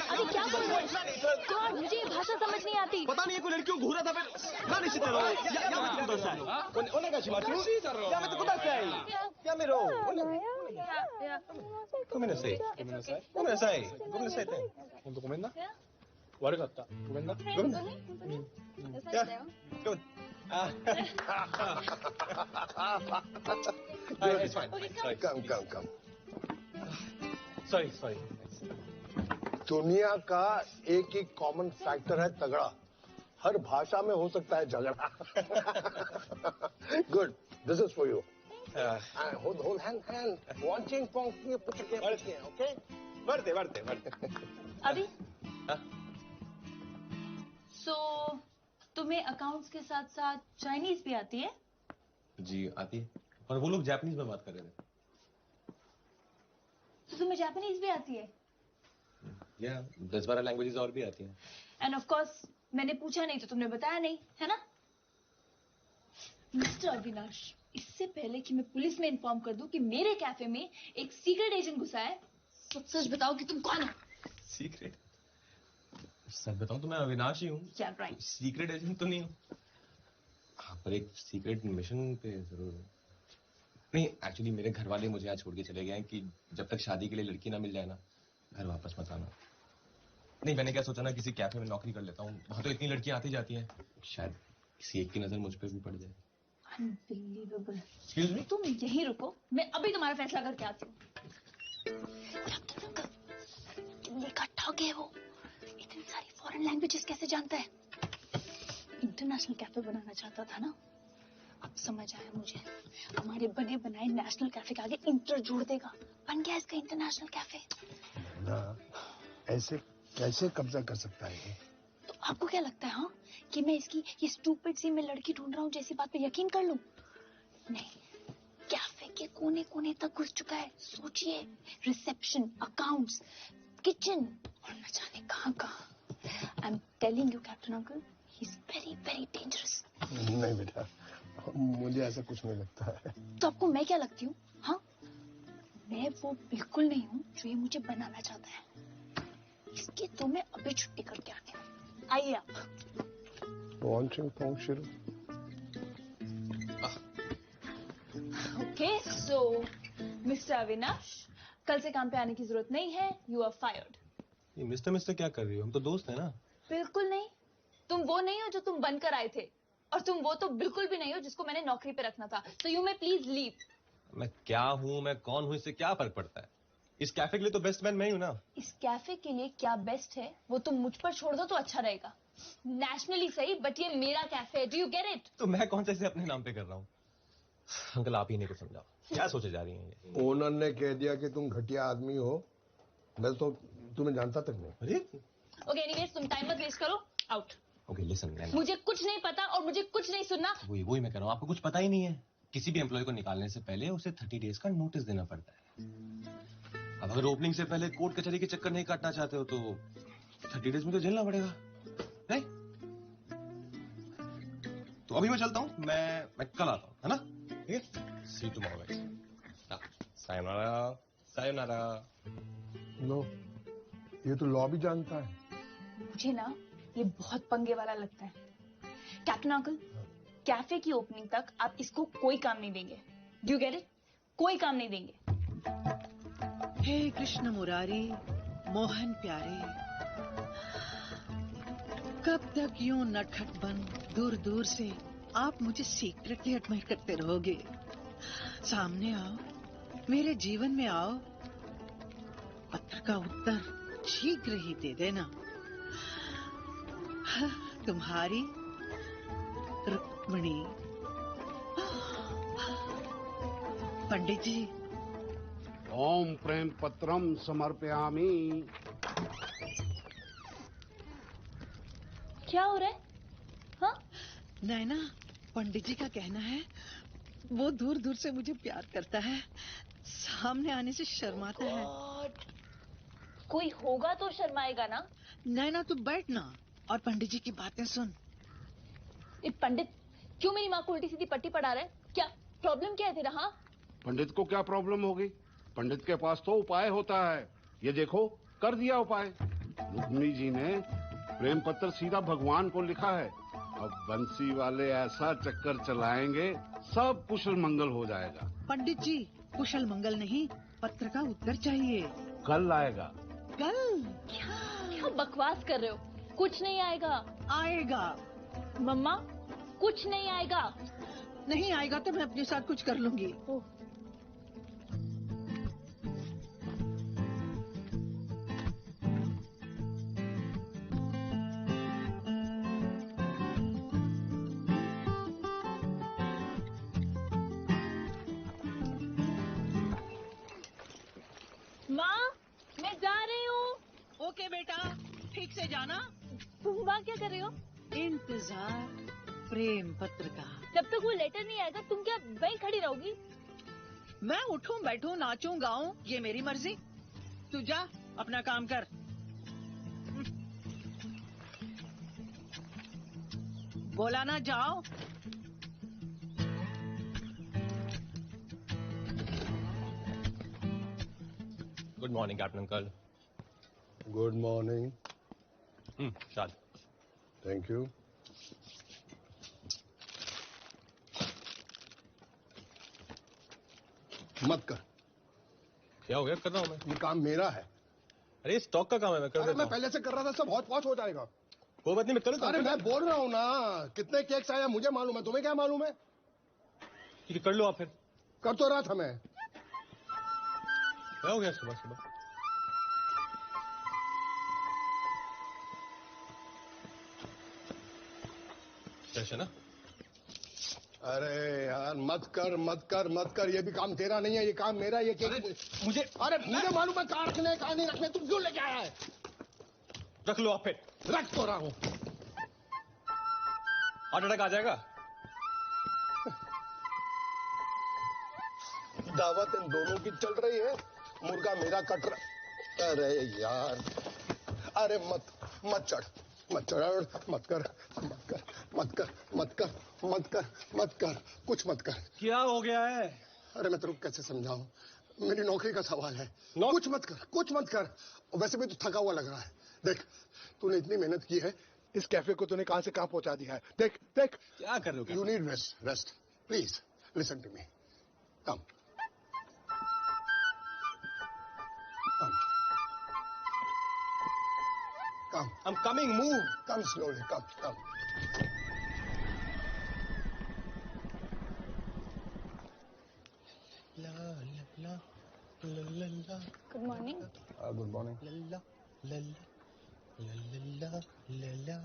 अभी क्या बोल रहे हैं? गॉड, मुझे ये भाषा समझ नहीं आती। पता नहीं कोई लड़कियों घूरा था फिर何してたのお願いしますやめてくださいやめろごめんなさいごめんなさいごめんなさいごめんなさい本当ごめんな悪かったごめんなごめんな優しさよ。ごめんあ It's fine. Come. Sorry. दुनिया का एक ही कॉमन फैक्टर है तगड़ा, हर भाषा में हो सकता है झगड़ा। Good, this is for you. Hold hand. Watching pong put your camera here, okay? बढ़ते. अभी? So तुम्हें अकाउंट्स के साथ साथ चाइनीज भी आती है? जी आती है, और वो लोग जापानीज में बात कर रहे थे। तो तुम्हें जापानीज भी आती है? या 10-12 लैंग्वेजेस और भी आती हैं। एंड ऑफ कोर्स मैंने पूछा नहीं तो तुमने बताया नहीं, है ना? मिस्टर अविनाश, इससे पहले कि मैं पुलिस में इन्फॉर्म कर दूं कि मेरे कैफे में एक सीक्रेट एजेंट घुसा है, सच बताओ कि तुम कौन हो? सीक्रेट? सच बताऊं तो मैं अविनाश ही हूँ। क्या राइट? सीक्रेट एजेंट तो नहीं हूँ। हाँ, पर एक सीक्रेट मिशन पे जरूर। नहीं, एक्चुअली मेरे घर वाले मुझे यहाँ छोड़ के चले गए हैं कि जब तक शादी के लिए लड़की ना मिल जाए ना, घर वापस मत आना। नहीं, मैंने क्या सोचा ना, किसी कैफे में नौकरी कर लेता हूँ, वहां तो इतनी लड़कियां आती जाती हैं, शायद किसी एक की नजर मुझ पे भी पड़ जाए। अनबिलीवेबल। Excuse me? तुम यहीं रुको, मैं अभी तुम्हारा फैसला करके आती हूँ। लिखा ठग है वो, इतनी सारी फॉरेन लैंग्वेजेस कैसे जानता है? इंटरनेशनल कैफे बनाना चाहता था ना, अब समझ आया मुझे। हमारे बने बनाए नेशनल कैफे के आगे इंटर जोड़ देगा, बन गया इसका इंटरनेशनल कैफे। ना, ऐसे कैसे कब्जा कर सकता है ये? तो आपको क्या लगता है हाँ, कि मैं इसकी ये स्टूपिड सी मैं लड़की ढूंढ रहा हूँ जैसी बात पे यकीन कर लूं? नहीं, कैफे के कोने कोने तक घुस चुका है। सोचिए, रिसेप्शन, अकाउंट्स, किचन और न जाने कहाँ कहाँ। I am telling you captain uncle, he is very very dangerous. नहीं बेटा, मुझे ऐसा कुछ नहीं लगता है। तो आपको मैं क्या लगती हूँ? हाँ, मैं वो बिल्कुल नहीं हूँ जो ये मुझे बनाना चाहता है। इसकी तो मैं अभी छुट्टी करके आती हूँ। आइए आप। ओके, सो मिस्टर अविनाश, कल से काम पे आने की जरूरत नहीं है। You are fired. ये मिस्टर क्या कर रही हो? हम तो दोस्त हैं ना। बिल्कुल नहीं। तुम वो नहीं हो जो तुम बनकर आए थे, और तुम वो तो बिल्कुल भी नहीं हो जिसको मैंने नौकरी पे रखना था। तो यू मे प्लीज लीव। मैं क्या हूँ, मैं कौन हूँ, इससे क्या फर्क पड़ता है? इस कैफे के लिए तो बेस्ट मैन मैं ही हूँ ना। इस कैफे के लिए क्या बेस्ट है वो तुम मुझ पर छोड़ दो तो अच्छा रहेगा। नेशनली सही, बट ये मेरा कैफे है। Do you get it? तो मैं कौन से इसे अपने नाम पे कर रहा हूँ? अंकल आप ही नहीं को समझाओ, क्या सोचे जा रही हैं ये? ओनर ने कह दिया कि तुम घटिया आदमी हो। मैं तो तुम्हें जानता तक नहीं। अरे ओके, एनीवेज तुम टाइम मत वेस्ट करो। आउट। ओके लिसन, मुझे कुछ नहीं पता और मुझे कुछ नहीं सुनना। वही मैं कह रहा हूँ, आपको कुछ पता ही नहीं है। किसी भी एम्प्लॉय को निकालने से पहले उसे 30 डेज का नोटिस देना पड़ता है। अब अगर ओपनिंग से पहले कोर्ट कचहरी के चक्कर नहीं काटना चाहते हो तो 30 डेज में तो झेलना पड़ेगा, नहीं? तो अभी मैं चलता हूँ, मैं कल आता हूँ, है ना? ठीक है, सी यू टुमारो गाइस। सायोनारा, सायोनारा। नो, ये तो लॉ भी जानता है। मुझे ना ये बहुत पंगे वाला लगता है। कैप्टन अंकल, कैफे की ओपनिंग तक आप इसको कोई काम नहीं देंगे। Do you get it? कोई काम नहीं देंगे। हे कृष्ण मुरारी, मोहन प्यारे, कब तक यूं नटखट बन दूर दूर से आप मुझे सीक्रेटली एडमायर करते रहोगे? सामने आओ, मेरे जीवन में आओ। पत्र का उत्तर शीघ्र ही दे देना। तुम्हारी रुक्मिणी। पंडित जी। ओम प्रेम पत्रम समर्पयामि। क्या हो रहा है? हाँ? नैना, पंडित जी का कहना है वो दूर दूर से मुझे प्यार करता है, सामने आने से शर्माता है। कोई होगा तो शर्माएगा ना। नैना तू बैठ ना और पंडित जी की बातें सुन। ये पंडित क्यों मेरी माँ को उल्टी सीधी पट्टी पढ़ा रहा है? क्या प्रॉब्लम क्या है तेरा? हाँ, पंडित को क्या प्रॉब्लम होगी? पंडित के पास तो उपाय होता है। ये देखो, कर दिया उपाय। रुक्मिणी जी ने प्रेम पत्र सीधा भगवान को लिखा है। अब बंसी वाले ऐसा चक्कर चलाएंगे, सब कुशल मंगल हो जाएगा। पंडित जी, कुशल मंगल नहीं, पत्र का उत्तर चाहिए। कल आएगा। कल? क्या बकवास कर रहे हो? कुछ नहीं आएगा। आएगा। मम्मा, कुछ नहीं आएगा। नहीं आएगा तो मैं अपने साथ कुछ कर लूंगी। माँ, मैं जा रही हूँ। ओके बेटा, ठीक से जाना। तुम वहाँ क्या कर रही हो? इंतजार प्रेम पत्र का। जब तक वो लेटर नहीं आएगा तुम क्या वहीं खड़ी रहोगी? मैं उठूं बैठूं नाचूं गाऊं ये मेरी मर्जी। तू जा अपना काम कर। बोला ना जाओ। Good morning captain uncle. Good morning. शाद। Thank you. मत कर। क्या हो गया? कर रहा हूँ मैं। ये काम मेरा है। अरे स्टॉक का काम है, मैं कर देता हूँ। मैं पहले से कर रहा था, सब हौच पौच हो जाएगा। कोई बात नहीं, मैं करूँ। अरे मैं बोल रहा हूँ ना, कितने केक्स आया मुझे मालूम है, तुम्हें क्या मालूम है? ठीक है, कर लो आप फिर। कर तो रहा था मैं। क्या हो गया सुबह सुबह? है ना? अरे यार मत कर मत कर मत कर, ये भी काम तेरा नहीं है, ये काम मेरा है। ये केक मुझे मालूम है कहाँ रखने कहाँ नहीं रखने, तुम क्यों लेके आया है? रख लो आप फिर। रख तो रहा हूँ। हार्ट अटैक आ जाएगा। दावत इन दोनों की चल रही है, मुर्गा मेरा कट रहा। अरे यार, अरे मत चढ़ मत कर मत कर मत कर मत कर मत कर, कुछ मत कर। क्या हो गया है? अरे मैं तेरे को कैसे समझाऊं, मेरी नौकरी का सवाल है। कुछ मत कर, कुछ मत कर। और वैसे भी तू थका हुआ लग रहा है। देख, तूने इतनी मेहनत की है, इस कैफे को तूने कहां से कहां पहुंचा दिया है। देख देख, क्या कर रहे हो? You need rest, rest please listen to me. Come come, I'm coming, move. Come slowly, come, come. La la la la la la. Good morning. Good morning. La la la la la la la.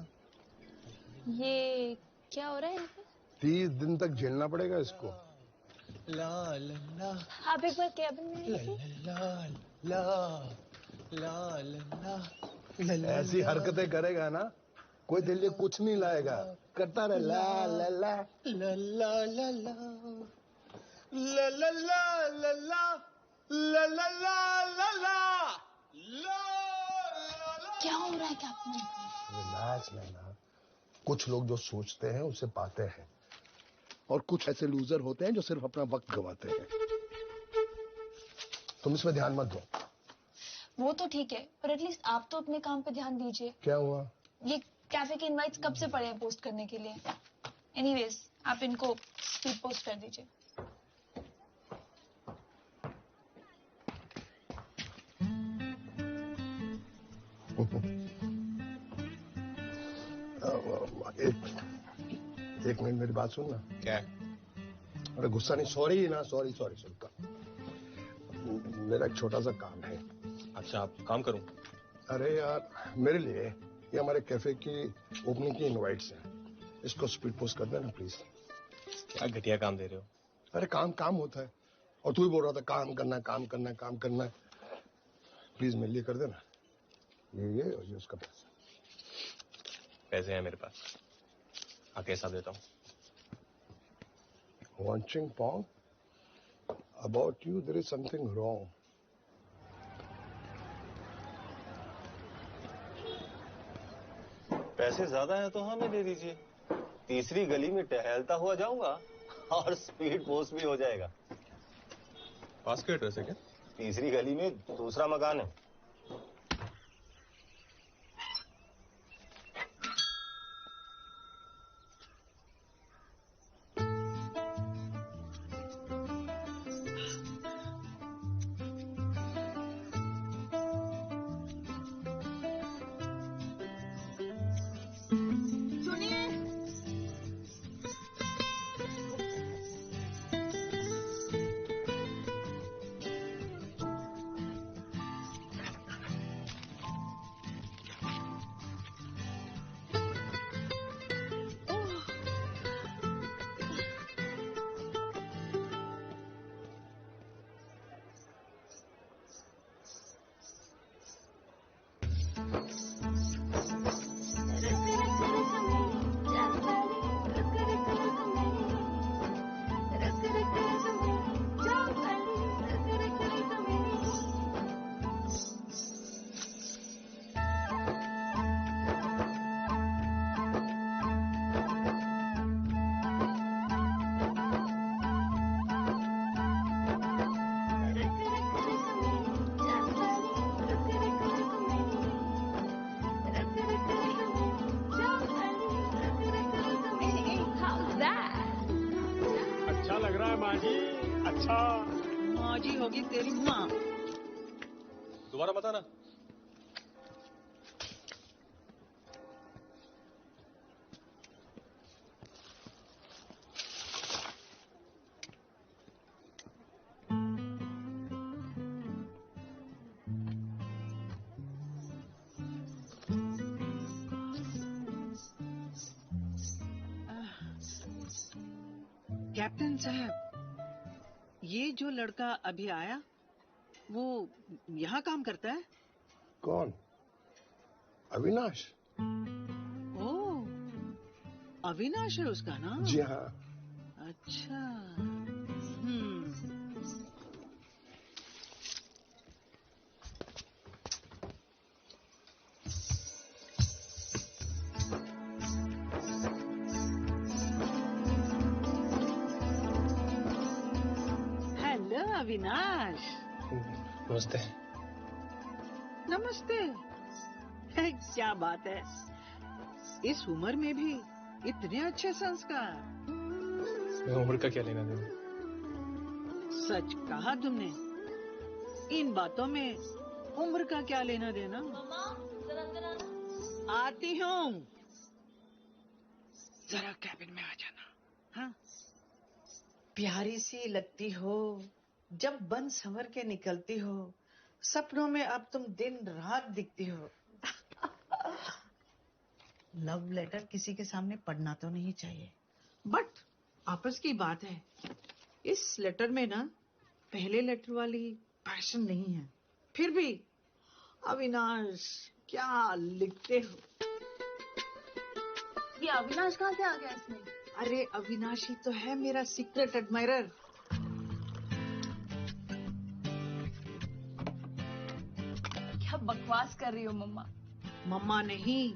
ये क्या हो रहा है यहाँ पे? 30 दिन तक झेलना पड़ेगा इसको। La la la आप एक बार कैबिन में la आइए। la la la la la la. ऐसी हरकतें करेगा ना, कोई तेरे लिए कुछ नहीं लाएगा। करता रहे ला ला ला La la la la la la la la la la la la la la. क्या हो रहा है कैप्टन? रिलैक्स नैना। कुछ लोग जो सोचते हैं उसे पाते हैं, और कुछ ऐसे लूजर होते हैं जो सिर्फ अपना वक्त गवाते हैं। तुम इसमें ध्यान मत दो। वो तो ठीक है, पर एटलीस्ट आप तो अपने काम पे ध्यान दीजिए। क्या हुआ? ये कैफे के इनवाइट्स कब से पड़े हैं पोस्ट करने के लिए? एनीवेज, आप इनको स्पीड पोस्ट कर दीजिए। एक मिनट मेरी बात सुन ना। क्या? अरे गुस्सा नहीं, सॉरी ना, सॉरी सॉरी सॉरी। मेरा एक छोटा सा काम है। अच्छा, आप काम करूं? अरे यार, मेरे लिए ये हमारे कैफे की ओपनिंग की इनवाइट्स हैं, इसको स्पीड पोस्ट कर देना प्लीज। क्या घटिया काम दे रहे हो? अरे काम काम होता है, और तू ही बोल रहा था काम करना है, काम करना है, काम करना है। प्लीज मेरे लिए कर देना। ये और ये उसका पैसा। पैसे हैं मेरे पास, आके हिसाब देता हूँ। Watching Pong, about you there is something wrong. पैसे ज्यादा हैं तो हमें दे दीजिए। तीसरी गली में टहलता हुआ जाऊंगा और स्पीड पोस्ट भी हो जाएगा। पास का एड्रेस है क्या? तीसरी गली में दूसरा मकान है। मौजी होगी तेरी माँ। दोबारा बताना। कैप्टन साहब, ये जो लड़का अभी आया वो यहाँ काम करता है? कौन? अविनाश? ओह, अविनाश है उसका नाम? जी हाँ। अच्छा। हेलो अविनाश। नमस्ते। नमस्ते। क्या बात है, इस उम्र में भी इतने अच्छे संस्कार। उम्र का क्या लेना देना? सच कहा तुमने, इन बातों में उम्र का क्या लेना देना। मम्मा जरा अंदर आना। आती हूँ, जरा कैबिन में आ जाना। हाँ, प्यारी सी लगती हो जब बन संवर के निकलती हो, सपनों में अब तुम दिन रात दिखती हो। लव लेटर किसी के सामने पढ़ना तो नहीं चाहिए, बट आपस की बात है, इस लेटर में ना पहले लेटर वाली पैशन नहीं है। फिर भी अविनाश क्या लिखते हो। ये अविनाश कहाँ से आ गया इसमें? अरे अविनाश ही तो है मेरा सीक्रेट एडमायरर। क्या बकवास कर रही हो मम्मा? मम्मा नहीं,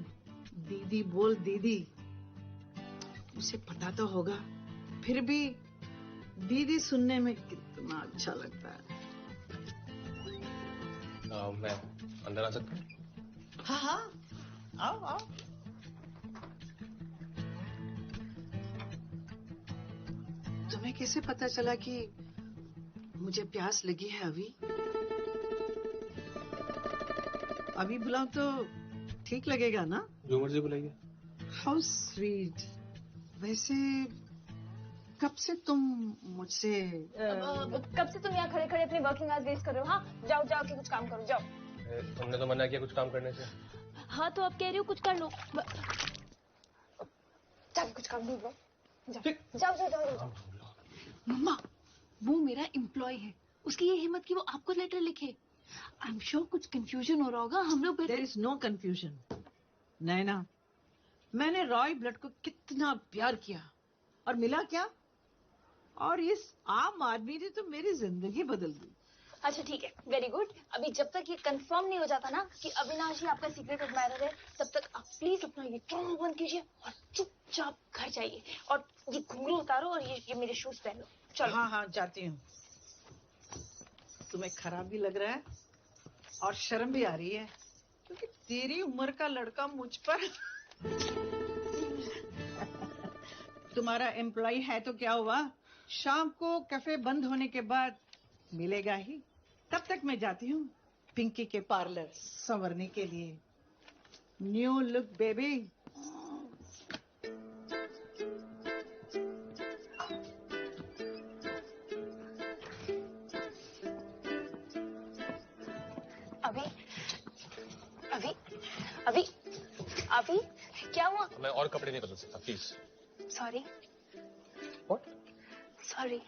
दीदी बोल दीदी। उसे पता तो होगा, फिर भी दीदी सुनने में कितना अच्छा लगता है। मैं अंदर आ सकता हूँ? हाँ हाँ, आओ आओ। तुम्हें कैसे पता चला कि मुझे प्यास लगी है अभी? अभी बुलाऊं तो ठीक लगेगा ना? जो मर्जी बुलाइए। How sweet. वैसे कब से तुम मुझसे कब से तुम यहाँ खड़े खड़े अपनी वर्किंग आवर्स वेस्ट कर रहे हो? हाँ जाओ जाओ के कुछ काम करो, जाओ। तुमने तो मना किया कुछ काम करने से। हाँ तो अब कह रही हो कुछ कर लो। जाओ कुछ काम ढूंढ लो, जाओ जाओ जाओ जाओ। मम्मा, वो मेरा एम्प्लॉय है, उसकी ये हिम्मत कि वो आपको लेटर लिखे। आई एम श्योर कुछ कंफ्यूजन हो रहा होगा, हम लोग। There is no confusion. Naina, मैंने रॉय ब्लड को कितना प्यार किया और मिला क्या? और इस आम आदमी ने तो मेरी जिंदगी बदल दी। अच्छा ठीक है, वेरी गुड। अभी जब तक ये कंफर्म नहीं हो जाता ना कि अविनाश ही आपका सीक्रेट एडमायरर है, तब तक आप प्लीज अपना ये ड्रामा बंद कीजिए और चुपचाप घर जाइए और ये घुंघरू उतारो और ये मेरे शूज पहन लो। चलो। हाँ हाँ जाती हूँ। तुम्हें खराब भी लग रहा है और शर्म भी आ रही है, क्योंकि तेरी उम्र का लड़का मुझ पर तुम्हारा एम्प्लॉय है तो क्या हुआ, शाम को कैफे बंद होने के बाद मिलेगा ही। तब तक मैं जाती हूँ पिंकी के पार्लर संवरने के लिए। New look baby. अभी अभी अभी अभी क्या हुआ? मैं और कपड़े नहीं बदल सकता, प्लीज। सॉरी। What? सॉरी,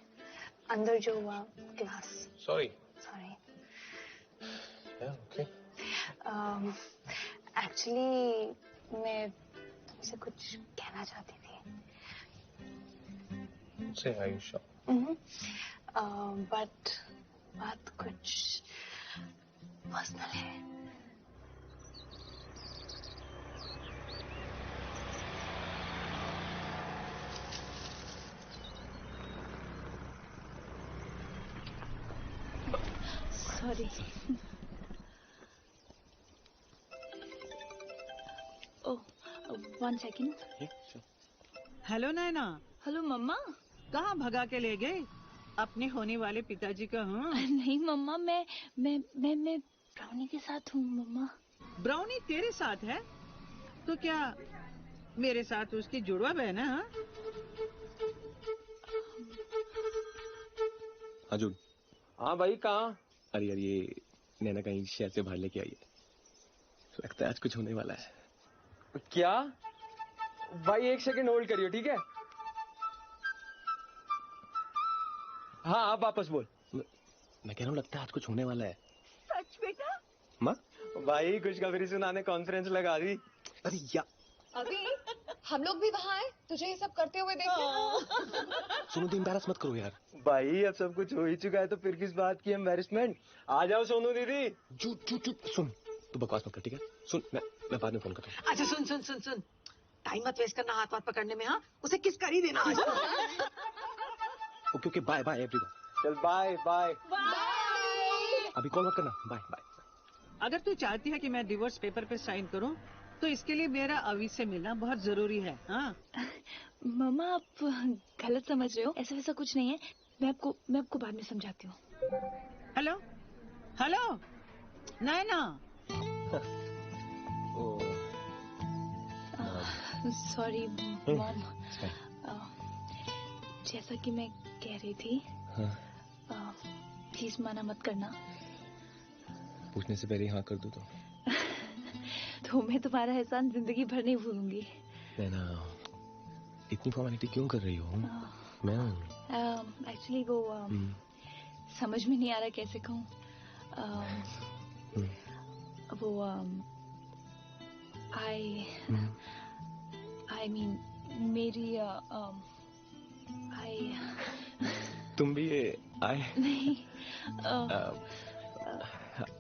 अंदर जो हुआ class. Sorry. Sorry. Okay. Actually मैं तुमसे कुछ कहना चाहती थी। मुझसे आयुषा। बट बात कुछ पर्सनल है। सॉरी। ओह, 1 सेकेंड। हेलो नैना। हेलो मम्मा। कहाँ भगा के ले गए अपने होने वाले पिताजी का? हाँ नहीं मम्मा, मैं ब्राउनी के साथ हूँ मम्मा। ब्राउनी तेरे साथ है तो क्या मेरे साथ उसकी जुड़वा बहन है? अर्जुन। हाँ भाई, कहाँ? अरे यार, ये नैना कहीं शहर से बाहर लेके आई है, लगता है आज कुछ होने वाला है। क्या भाई, 1 सेकंड होल्ड करियो, ठीक है? हाँ आप वापस बोल। मैं कह रहा हूँ लगता है आज कुछ होने वाला है। सच बेटा? माँ भाई खुशखबरी सुनाने कॉन्फ्रेंस लगा दी। अरे यार, अभी हम लोग भी वहाँ आए तुझे ये सब करते हुए देखे। सोनू तो एम्बैरस मत करो यार। भाई अब सब कुछ हो ही चुका है तो फिर किस बात की एम्बैरेसमेंट। आ जाओ सोनू दीदी। चुप सुन, तू बकवास मत कर, ठीक है? सुन, मैं बाद में फोन करता हूँ। अच्छा सुन, टाइम मत वेस्ट करना हाथ पकड़ने में। हाँ, उसे किस कर ही देना आज। Okay bye bye everyone. चल बाय बाय। अभी कॉल मत करना, बाय बाय। अगर तू चाहती है कि मैं डिवोर्स पेपर पे साइन करूं, तो इसके लिए मेरा अभी से मिलना बहुत जरूरी है। हाँ मम्मा आप गलत समझ रहे हो, ऐसा वैसा कुछ नहीं है। मैं आपको बाद में समझाती हूँ। हेलो हेलो नैना। सॉरी मॉम, जैसा कि मैं कह रही थी, प्लीज मना मत करना। पूछने से पहले हाँ कर दूं तो मैं तुम्हारा एहसान जिंदगी भर नहीं भूलूंगी। नैना, इतनी फॉर्मेलिटी क्यों कर रही हो? मैं एक्चुअली वो समझ में नहीं आ रहा कैसे कहूँ। वो आई मीन मेरी तुम भी ये आए नहीं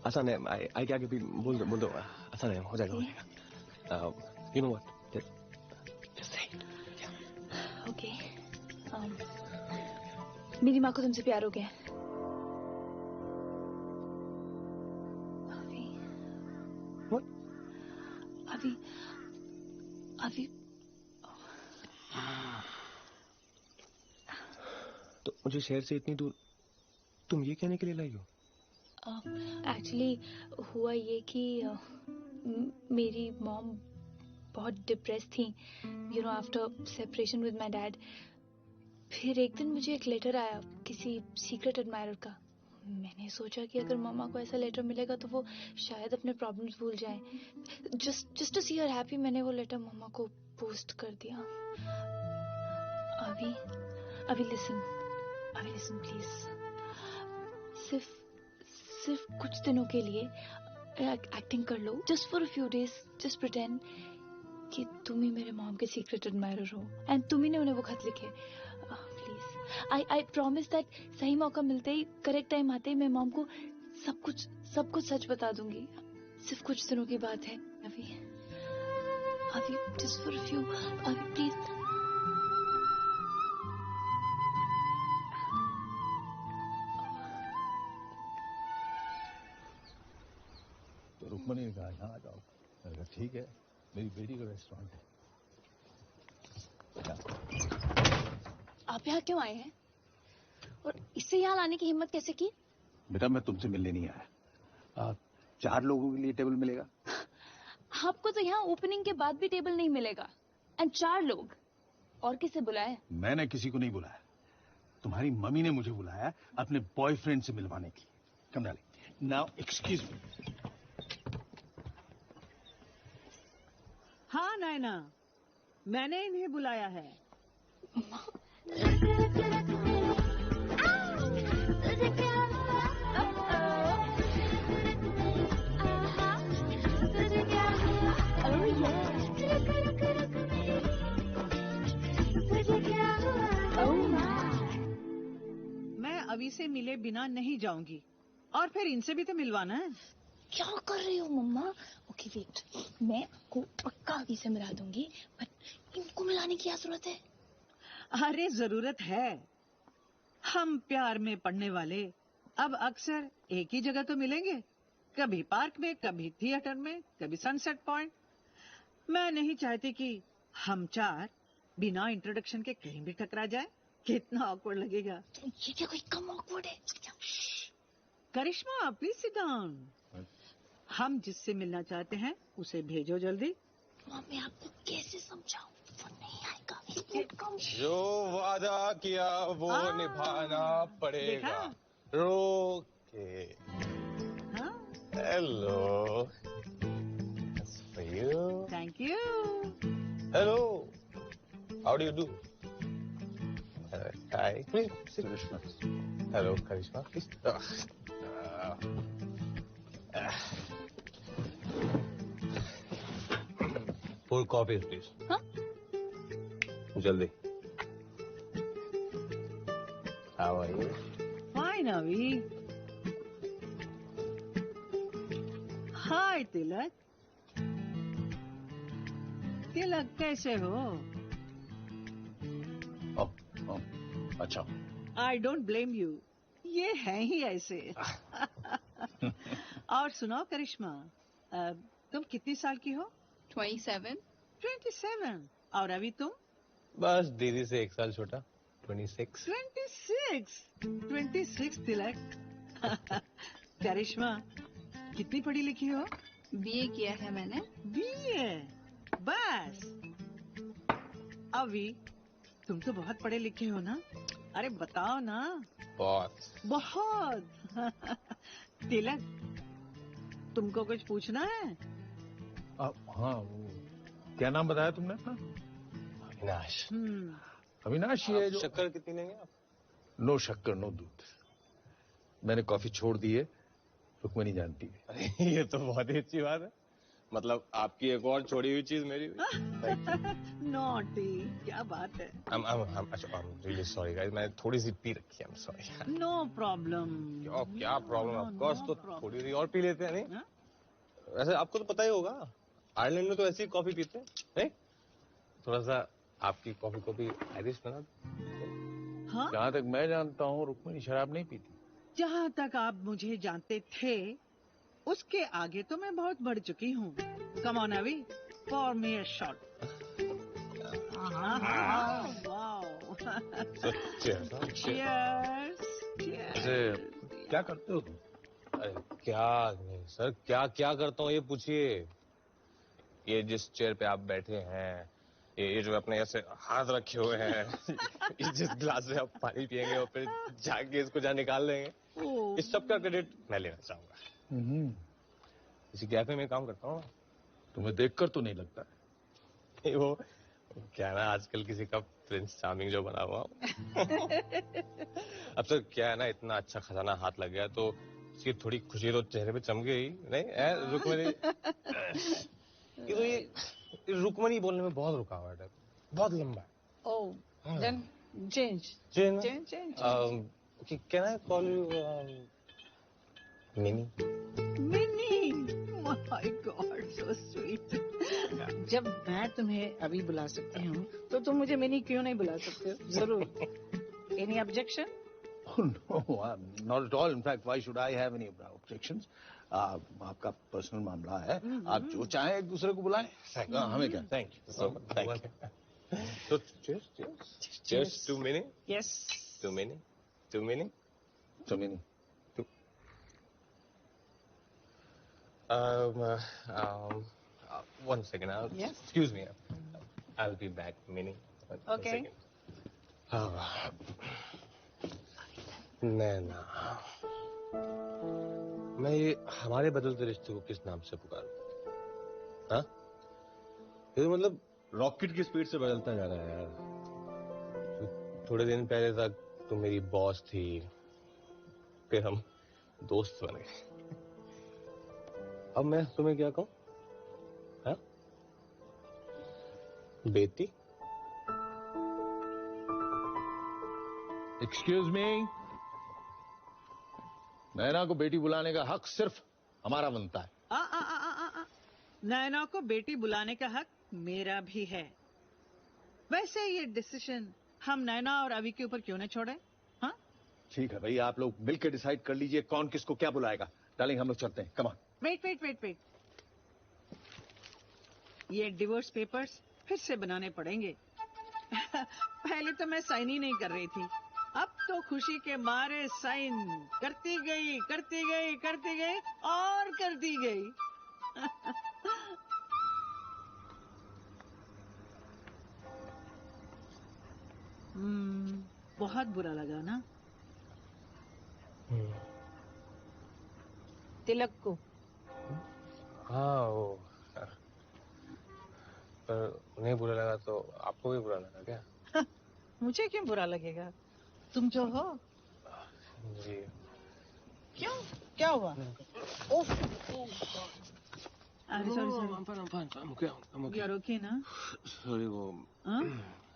आसान है। आई के आगे भी बोल दो आसान है, हो जाएगा। You know what, just say okay. मेरी माँ को तुमसे प्यार हो गया। अभी तो मुझे शहर से इतनी दूर तुम ये कहने के लिए लाई हो? एक्चुअली हुआ ये कि मेरी मॉम बहुत डिप्रेस थी, you know, after separation with my dad. फिर एक दिन मुझे एक लेटर आया किसी सीक्रेट एडमायरर का। मैंने सोचा कि अगर मम्मा को ऐसा लेटर मिलेगा तो वो शायद अपने प्रॉब्लम्स भूल जाएं। Just to see her happy मैंने वो लेटर मम्मा को पोस्ट कर दिया। अभी लिसन प्लीज। सिर्फ कुछ दिनों के लिए एक्टिंग कर लो, just for a few days. Just pretend कि तुम ही मेरे मॉम के सीक्रेट एडमायरर हो एंड तुम ही ने उन्हें वो खत लिखे। प्लीज आई प्रॉमिस दैट सही मौका मिलते ही, करेक्ट टाइम आते ही मैं मॉम को सब कुछ सच बता दूंगी। सिर्फ कुछ दिनों की बात है। अभी जस्ट फॉर अ फ्यू, अभी प्लीज। तो रुक्मणी ने कहा यहाँ आ जाओ। मैंने कहा ठीक है, मेरी बेटी का रेस्टोरेंट है। आप यहाँ क्यों आए हैं और इससे यहाँ लाने की हिम्मत कैसे की? बेटा मैं तुमसे मिलने नहीं आया। 4 लोगों के लिए टेबल मिलेगा? आपको तो यहाँ ओपनिंग के बाद भी टेबल नहीं मिलेगा। एंड 4 लोग, और किसे बुलाया? मैंने किसी को नहीं बुलाया, तुम्हारी मम्मी ने मुझे बुलाया अपने बॉयफ्रेंड से मिलवाने के लिए। कम डाले। Now excuse me. हाँ नैना, मैंने इन्हें बुलाया है। मैं अभी से मिले बिना नहीं जाऊंगी, और फिर इनसे भी तो मिलवाना है। क्या कर रही हो मम्मा? ओके वेट, मैं आपको पक्का अभी से मिला दूंगी, बट इनको मिलाने की क्या जरूरत है? अरे जरूरत है। हम प्यार में पड़ने वाले अब अक्सर एक ही जगह तो मिलेंगे, कभी पार्क में, कभी थिएटर में, कभी सनसेट पॉइंट। मैं नहीं चाहती कि हम 4 बिना इंट्रोडक्शन के कहीं भी टकरा जाए। कितना ऑकवर्ड लगेगा। ये क्या कोई कम ऑकवर्ड है? करिश्मा प्लीज सिट डाउन। हम जिससे मिलना चाहते हैं उसे भेजो जल्दी। मम्मी आपको कैसे समझाऊं, वो नहीं आएगा। जो वादा किया वो निभाना पड़ेगा। रोके। Hello. Thank you. Hello. How do you do? Hi please. Hello Karishma please. Full coffee, please. Huh? जल्दी। How are you? Fine, Avi. Hi, तिलक। तिलक कैसे हो? अच्छा। I don't blame you. ये है ही ऐसे। और सुनाओ करिश्मा, तुम कितनी साल की हो? 27। 27। और अभी तुम? बस दीदी से 1 साल छोटा, 26। 26 तिलक। करिश्मा कितनी पढ़ी लिखी हो? बीए किया है मैंने। बीए? बस। अभी तुम तो बहुत पढ़े लिखे हो ना? अरे बताओ ना। बहुत। तिलक, तुमको कुछ पूछना है? हाँ, वो क्या नाम बताया तुमने अपना? अविनाश। अविनाश, ये जो शक्कर कितनी लेंगे आप? नो शक्कर नो दूध। मैंने कॉफी छोड़ दी है, रुक्मिणी जानती है। अरे ये तो बहुत ही अच्छी बात है। मतलब आपकी एक और छोड़ी हुई चीज मेरी हुई। नॉटी, क्या बात है। I'm really sorry guys, मैंने थोड़ी सी पी रखी है। I'm sorry। No problem. क्या प्रॉब्लम? ऑफ कोर्स, तो थोड़ी सी और पी लेते हैं। नहीं वैसे आपको तो पता ही होगा, आयरलैंड में तो ऐसी कॉफी पीते हैं। नहीं थोड़ा सा आपकी कॉफी को भी आयरिश बना दो। हाँ? जहाँ तक मैं जानता हूँ रुक्मिणी शराब नहीं पीती। जहाँ तक आप मुझे जानते थे उसके आगे तो मैं बहुत बढ़ चुकी हूँ। कम ऑन अभी, फॉर मी अ शॉट। क्या करते हो तुम? अरे क्या नहीं सर, क्या क्या करता हूँ ये पूछिए। ये जिस चेयर पे आप बैठे हैं, ये जो अपने ऐसे हाथ रखे हुए हैं, ये जिस गिलास से आप पानी पियेंगे और फिर जाके इसको जहाँ निकाल लेंगे, इस सब का क्रेडिट मैं लेना चाहूंगा। इसी कैफे में काम करता हूँ। तुम्हें देखकर तो नहीं लगता। वो क्या ना, आजकल किसी का प्रिंस चार्मिंग जो बना हुआ। अब तो क्या है ना, इतना अच्छा खजाना हाथ लग गया तो इसकी थोड़ी खुशी तो चेहरे पे चमके ही। नहीं रुक्मिणी, ये रुक्मिणी बोलने में बहुत रुकावट है, बहुत लंबा है। Oh, then change. Change. Can I call you Minnie? Minnie, my God, so sweet. जब मैं तुम्हें अभी बुला सकती हूँ, तो तुम मुझे मिनी क्यों नहीं बुला सकते हो? जरूर। Any objection? Oh no, not at all. In fact, why should I have any objections? आपका पर्सनल मामला है, आप जो चाहें एक दूसरे को बुलाएं। हमें क्या? Thank you so much. Thank you. So cheers to Minnie. Yes. To Minnie. To Minnie. To Minnie. One second. Yes. Excuse me. I'll be back, Minnie. Okay. नैना, मैं ये हमारे बदलते रिश्ते को किस नाम से पुकारूं? हाँ? ये तो मतलब रॉकेट की स्पीड से बदलता जा रहा है यार। थोड़े दिन पहले तक तुम मेरी बॉस थी, फिर हम दोस्त बन गए। अब मैं तुम्हें क्या कहूं? हाँ? बेटी? Excuse me? नैना को बेटी बुलाने का हक सिर्फ हमारा बनता है। नैना को बेटी बुलाने का हक मेरा भी है। वैसे ये डिसीजन हम नैना और अभी के ऊपर क्यों नहीं छोड़े? हाँ? ठीक है भाई, आप लोग मिलकर डिसाइड कर लीजिए कौन किसको क्या बुलाएगा। डार्लिंग, हम लोग चलते हैं। Come on. वेट। ये डिवोर्स पेपर्स फिर से बनाने पड़ेंगे। पहले तो मैं साइन ही नहीं कर रही थी, अब तो खुशी के मारे साइन करती गई और करती गई। बहुत बुरा लगा ना तिलक को? हाँ, वो पर उन्हें बुरा लगा तो आपको भी बुरा लगा क्या? मुझे क्यों बुरा लगेगा, तुम जो हो। जी। क्यों, क्या हुआ? Sorry. I'm okay. You're okay ना? Sorry,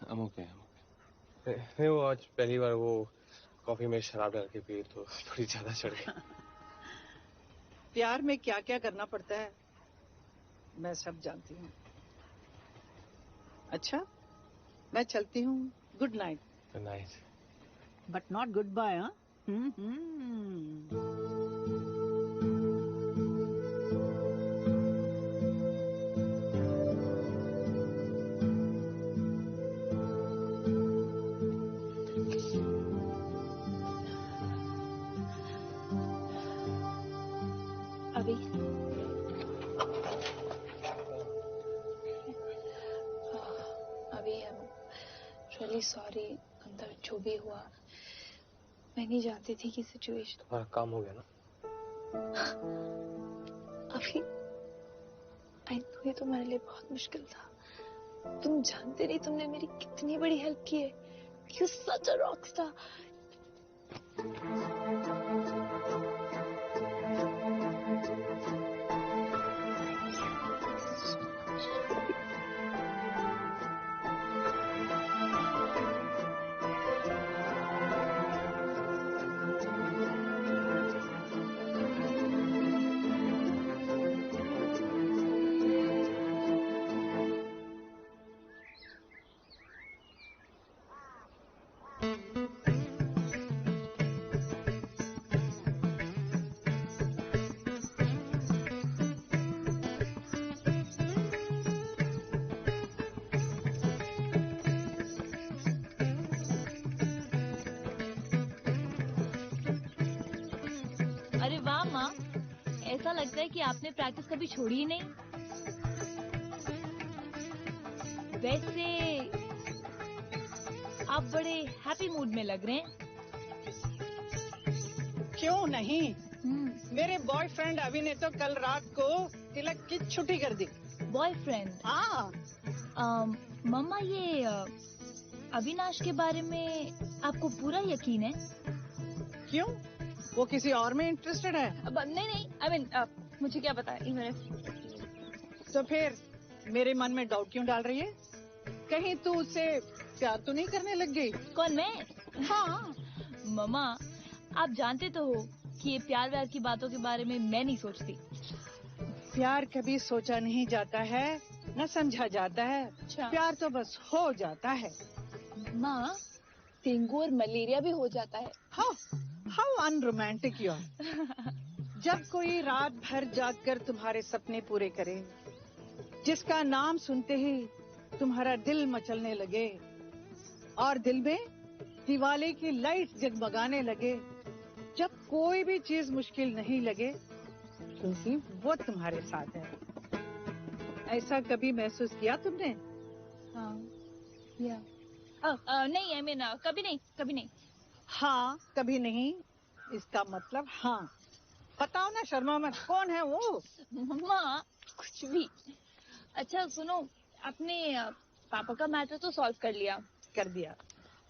I'm okay. नहीं, वो आज पहली बार वो कॉफी में शराब डाल के पी तो थोड़ी ज्यादा चढ़ गई। प्यार में क्या क्या करना पड़ता है मैं सब जानती हूँ। अच्छा, मैं चलती हूँ। Good night. Good night. But not goodbye. हाँ, अभी रियली सॉरी, अंदर जो भी हुआ मैं नहीं जानती थी कि सिचुएशन। तुम्हारा काम हो गया ना? अभी आई नो ये तुम्हारे लिए बहुत मुश्किल था। तुम जानते नहीं तुमने मेरी कितनी बड़ी हेल्प की है। You such a rock star. अरे वाह माँ, ऐसा लगता है कि आपने प्रैक्टिस कभी छोड़ी ही नहीं। वैसे आप बड़े हैप्पी मूड में लग रहे हैं। क्यों नहीं? मेरे बॉयफ्रेंड अभी ने तो कल रात को तिलक की छुट्टी कर दी। बॉयफ्रेंड? हाँ। मम्मा ये अविनाश के बारे में आपको पूरा यकीन है? क्यों? वो किसी और में इंटरेस्टेड है? नहीं, आई मीन मुझे क्या पता है। तो फिर मेरे मन में डाउट क्यों डाल रही है? कहीं तू उससे प्यार तो नहीं करने लग गई? कौन, मैं? हाँ। मम्मा आप जानते तो हो कि ये प्यार व्यार की बातों के बारे में मैं नहीं सोचती। प्यार कभी सोचा नहीं जाता है, न समझा जाता है। अच्छा। प्यार तो बस हो जाता है। माँ, डेंगू और मलेरिया भी हो जाता है। How unromantic you are. जब कोई रात भर जागकर तुम्हारे सपने पूरे करे, जिसका नाम सुनते ही तुम्हारा दिल मचलने लगे और दिल में दिवाले की लाइट जगमगाने लगे, जब कोई भी चीज मुश्किल नहीं लगे क्योंकि वो तुम्हारे साथ है। ऐसा कभी महसूस किया तुमने? हाँ, नहीं, आई मीन कभी नहीं। हाँ, कभी नहीं इसका मतलब हाँ। बताओ ना शर्मा मत, कौन है वो? मम्मा कुछ भी। अच्छा सुनो, आपने पापा का मैटर तो सॉल्व कर दिया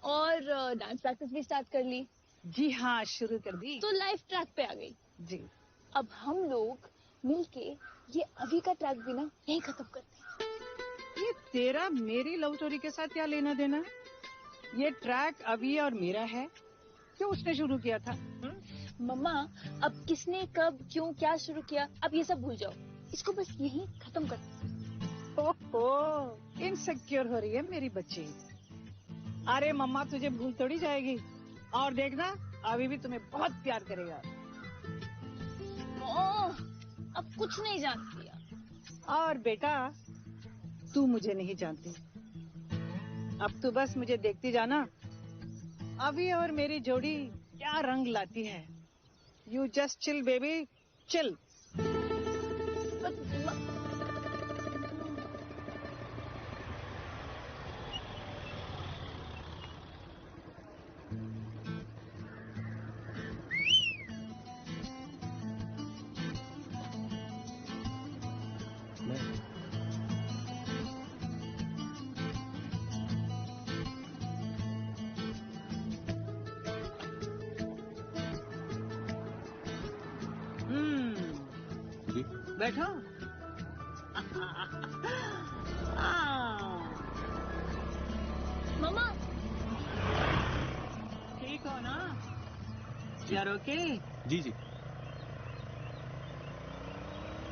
और डांस प्रैक्टिस भी स्टार्ट कर ली। जी हाँ, शुरू कर दी। तो लाइफ ट्रैक पे आ गई जी। अब हम लोग मिलके ये अभी का ट्रैक भी ना यही खत्म करते हैं। ये तेरा मेरी लव स्टोरी के साथ क्या लेना देना? ये ट्रैक अभी और मेरा है, क्यों उसने शुरू किया था? मम्मा अब किसने कब क्यों क्या शुरू किया, अब ये सब भूल जाओ। इसको बस यही खत्म कर। ओहो, इनसिक्योर हो रही है मेरी बच्ची। अरे मम्मा तुझे भूल थोड़ी जाएगी, और देखना अभी भी तुम्हें बहुत प्यार करेगा। अब कुछ नहीं जानती। और बेटा तू मुझे नहीं जानती, अब तू बस मुझे देखती जाना, अभी और मेरी जोड़ी क्या रंग लाती है। You just chill baby, chill. बैठो। मम्मा ठीक हो ना? यार ओके? जी।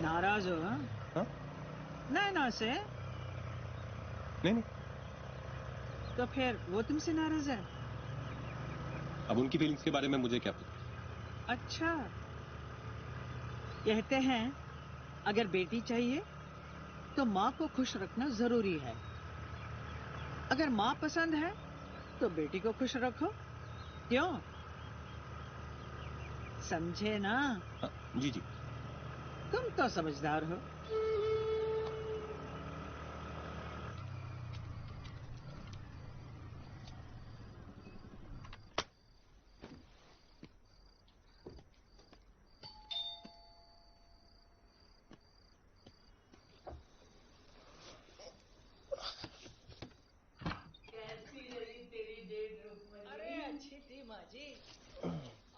नाराज हो? हाँ? नहीं से? नहीं। तो फिर वो तुमसे नाराज है? अब उनकी फीलिंग्स के बारे में मुझे क्या पता। अच्छा, कहते हैं अगर बेटी चाहिए तो माँ को खुश रखना जरूरी है। अगर माँ पसंद है तो बेटी को खुश रखो। क्यों? समझे ना? जी जी। तुम तो समझदार हो।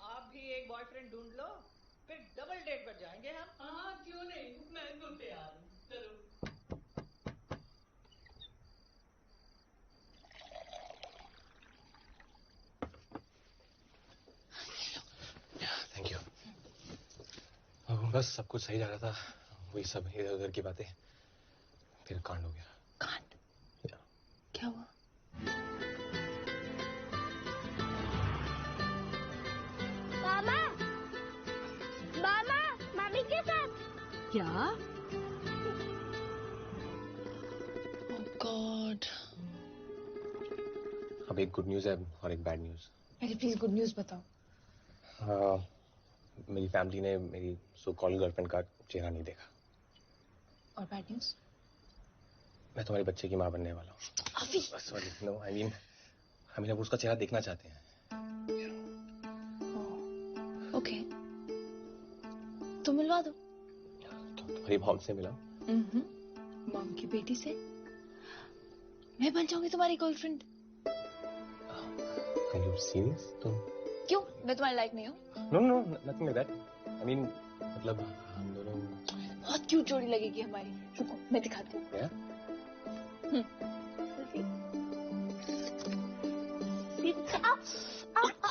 आप भी एक बॉयफ्रेंड ढूंढ लो, फिर डबल डेट पर जाएंगे हम। हाँ, क्यों नहीं, मैं तो तैयार हूँ। चलो। Thank you. बस सब कुछ सही जा रहा था, वही सब इधर उधर की बातें, फिर कांड हो गया। कांड? क्या हुआ? मामा, मामा, मम्मी के साथ। क्या? ओह गॉड। अब एक गुड न्यूज है और एक बैड न्यूज। अरे प्लीज गुड न्यूज बताओ। मेरी फैमिली ने मेरी सो कॉल्ड गर्लफ्रेंड का चेहरा नहीं देखा। और बैड न्यूज? मैं तुम्हारे बच्चे की माँ बनने वाला हूँ। अभी? सॉरी, नो आई मीन अब उसका चेहरा देखना चाहते हैं। ओके, तो मिलवा दो। तुम्हारी मॉम से मिला? मॉम की बेटी से? मैं बन जाऊंगी तुम्हारी गर्लफ्रेंड। Are you serious? तुम? क्यों? मैं तुम्हारी लायक नहीं हूँ? No, no, nothing like that. I mean, मतलब हम दोनों बहुत क्यूट जोड़ी लगेगी हमारी। रुको, मैं दिखाती हूँ। क्या?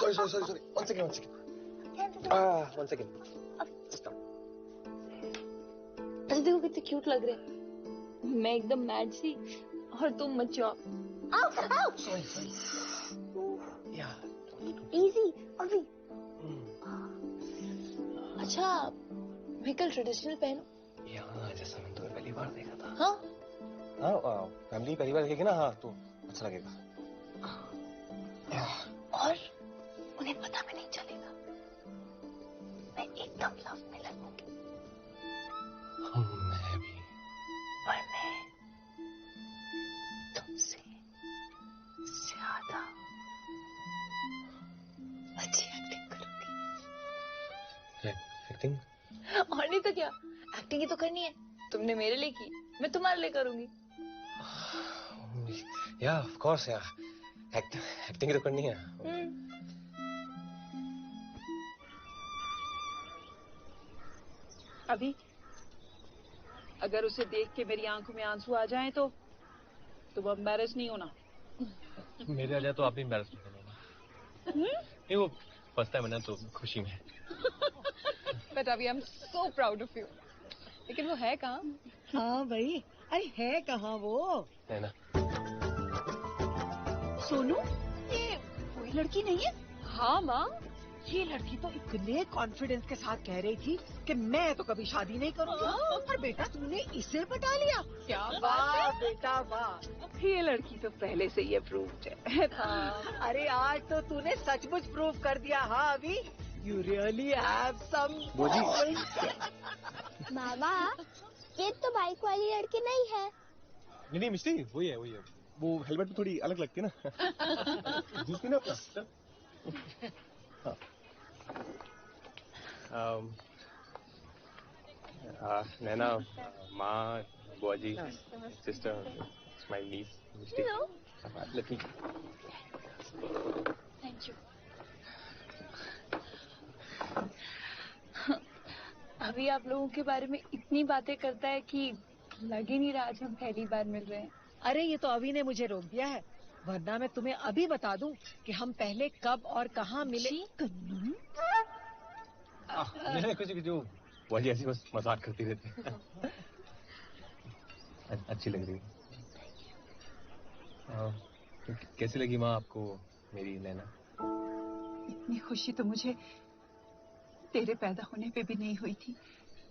Sorry. One second. One second. Stop. अरे देखो कितने क्यूट लग रहे हैं। मैं एकदम मैड सी और तुम मैच्योर। Sorry. Yeah. इजी अभी। अच्छा, मैं कल ट्रेडिशनल पहनूं? यहाँ जैसा मैंने तुम्हें पहली बार देखा था। हाँ? फैमिली पहली बार देखेगी ना, हाँ तो अच्छा लगेगा। और उन्हें पता भी नहीं चलेगा। मैं एकदम लव में लगूंगी। मैं भी। और मैं तुमसे ज्यादा अच्छी एक्टिंग करूंगी। एक्टिंग? और नहीं तो क्या, एक्टिंग ही तो करनी है। तुमने मेरे लिए की, मैं तुम्हारे लिए करूंगी। या ऑफ कोर्स यार, एक्टिंग ही तो करनी है। अभी अगर उसे देख के मेरी आंखों में आंसू आ जाएं तो तुम एम्बैरेस नहीं होना। मेरे आ जाए तो आप भी एम्बैरेस नहीं होना। नहीं, वो फर्स्ट टाइम है ना, तो खुशी में। बट अभी I am so proud of you. लेकिन वो है कहाँ? हाँ भाई, अरे है कहाँ वो? है ना? सोनू, ये कोई लड़की नहीं है? हाँ माँ, ये लड़की तो इतने कॉन्फिडेंस के साथ कह रही थी कि मैं तो कभी शादी नहीं करूंगी। और बेटा तूने इसे पटा लिया। क्या वाह बेटा वाह। ये लड़की तो पहले से ही अप्रूव्ड है। अरे आज तो तूने सचमुच प्रूव कर दिया। हाँ अभी, यू रियली हैव सम। मामा, ये तो बाइक वाली लड़की नहीं है। नहीं मिस्टी, वही है। वो हेलमेट में थोड़ी अलग लगती है ना। जूस पीना अपना। नैना, माँ, बुआ जी, sister, my niece Misty. Lucky. Thank you. अभी आप लोगों के बारे में इतनी बातें करता है कि लग ही नहीं रहा आज हम पहली बार मिल रहे हैं। अरे ये तो अभी ने मुझे रोक दिया है, वरना मैं तुम्हें अभी बता दूं कि हम पहले कब और कहाँ मिले। कुछ बुआ जी ऐसी बस मजाक करती रहती है। अच्छी लग रही है। कैसी लगी माँ आपको मेरी नैना? इतनी खुशी तो मुझे तेरे पैदा होने पे भी नहीं हुई थी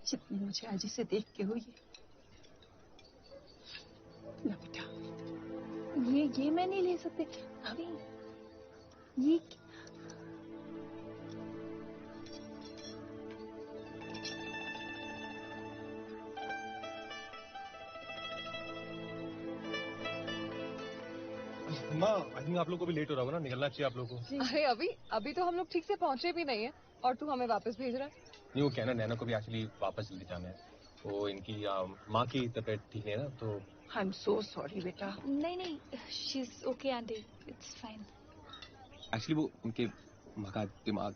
जितनी मुझे आज इसे देख के हुई है। ला बेटा, ये मैं नहीं ले सकती अभी। ये माँ, आई थिंक आप लोगों को भी लेट हो रहा होगा ना, निकलना चाहिए आप लोगों को। अरे अभी तो हम लोग ठीक से पहुंचे भी नहीं है और तू हमें वापस भेज रहा है। नहीं, वो क्या ना, नैना को भी एक्चुअली वापस जल्दी जाना है। वो इनकी माँ की तबीयत ठीक है ना, तो आई एम सो सॉरी बेटा। नहीं, she is okay aunty, it's fine. Actually वो उनके माँ का दिमाग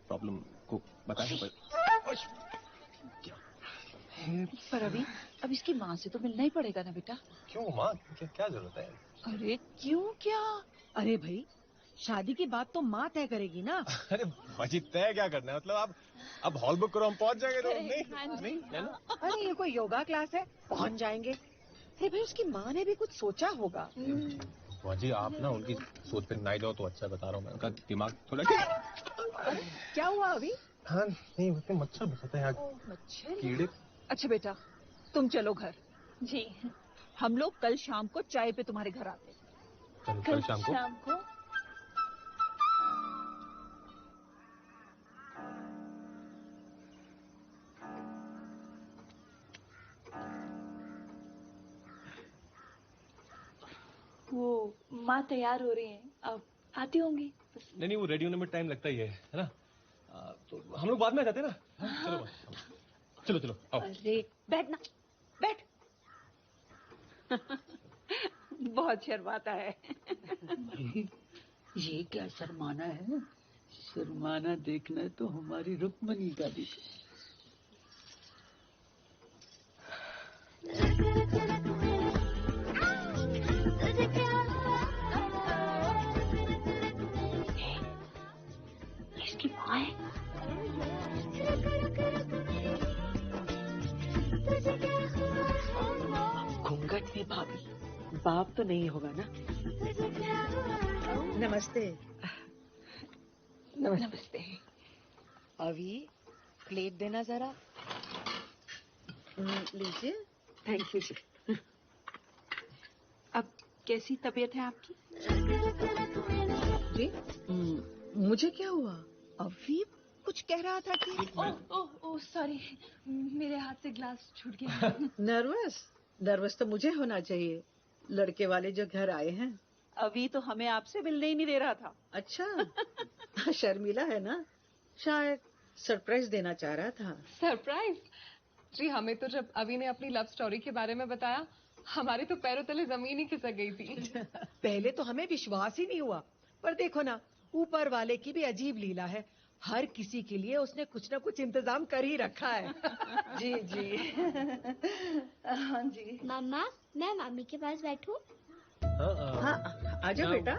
प्रॉब्लम को बताया पर अब इसकी माँ से तो मिलना ही पड़ेगा ना बेटा। क्यों माँ, क्या जरूरत है? अरे क्यों क्या? अरे भाई, शादी की बात तो माँ तय करेगी ना। अरे बाजी, तय क्या करना है? मतलब अब हॉल बुक करो, हम पहुंच जाएंगे। तो नहीं ना? अरे ये कोई योगा क्लास है, पहुंच जाएंगे। अरे भाई, उसकी माँ ने भी कुछ सोचा होगा। बाजी, आप ना उनकी सोच पे ना जाओ तो अच्छा, बता रहा हूँ मैं। उनका दिमाग थोड़ा क्या हुआ अभी? हाँ नहीं, मच्छर बसाते हैं यहाँ, मच्छर कीड़े। अच्छा बेटा, तुम चलो घर। जी। हम लोग कल शाम को चाय पे तुम्हारे घर आते हैं। कल शाम को? वो माँ तैयार हो रही हैं, अब आती होंगी। नहीं, वो रेडी होने में टाइम लगता ही है ना? तो हम लोग बाद में आ जाते हैं ना। हाँ? चलो आओ। अरे बैठ ना, बैठ। बहुत शर्माता है। ये क्या शर्माना है? शर्माना देखना है तो हमारी रुक्मणी का देखो। इसकी माँ है। घूंघट में भाभी, बाप तो नहीं होगा ना? नमस्ते। नमस्ते। अभी प्लेट देना जरा। लीजिए। थैंक यू जी। अब कैसी तबीयत है आपकी? जी, मुझे क्या हुआ? अभी कुछ कह रहा था कि ओह सॉरी, मेरे हाथ से ग्लास छूट गया। नर्वस तो मुझे होना चाहिए, लड़के वाले जो घर आए हैं। अभी तो हमें आपसे मिलने ही नहीं दे रहा था। अच्छा, शर्मिला है ना, शायद सरप्राइज देना चाह रहा था। सरप्राइज? जी, हमें तो जब अभी ने अपनी लव स्टोरी के बारे में बताया, हमारे तो पैरों तले जमीन ही खिसक गई थी। पहले तो हमें विश्वास ही नहीं हुआ, पर देखो ना, ऊपर वाले की भी अजीब लीला है। हर किसी के लिए उसने कुछ ना कुछ इंतजाम कर ही रखा है। जी। हाँ जी। मम्मा, मैं मम्मी के पास बैठूं? हाँ, आजा बेटा।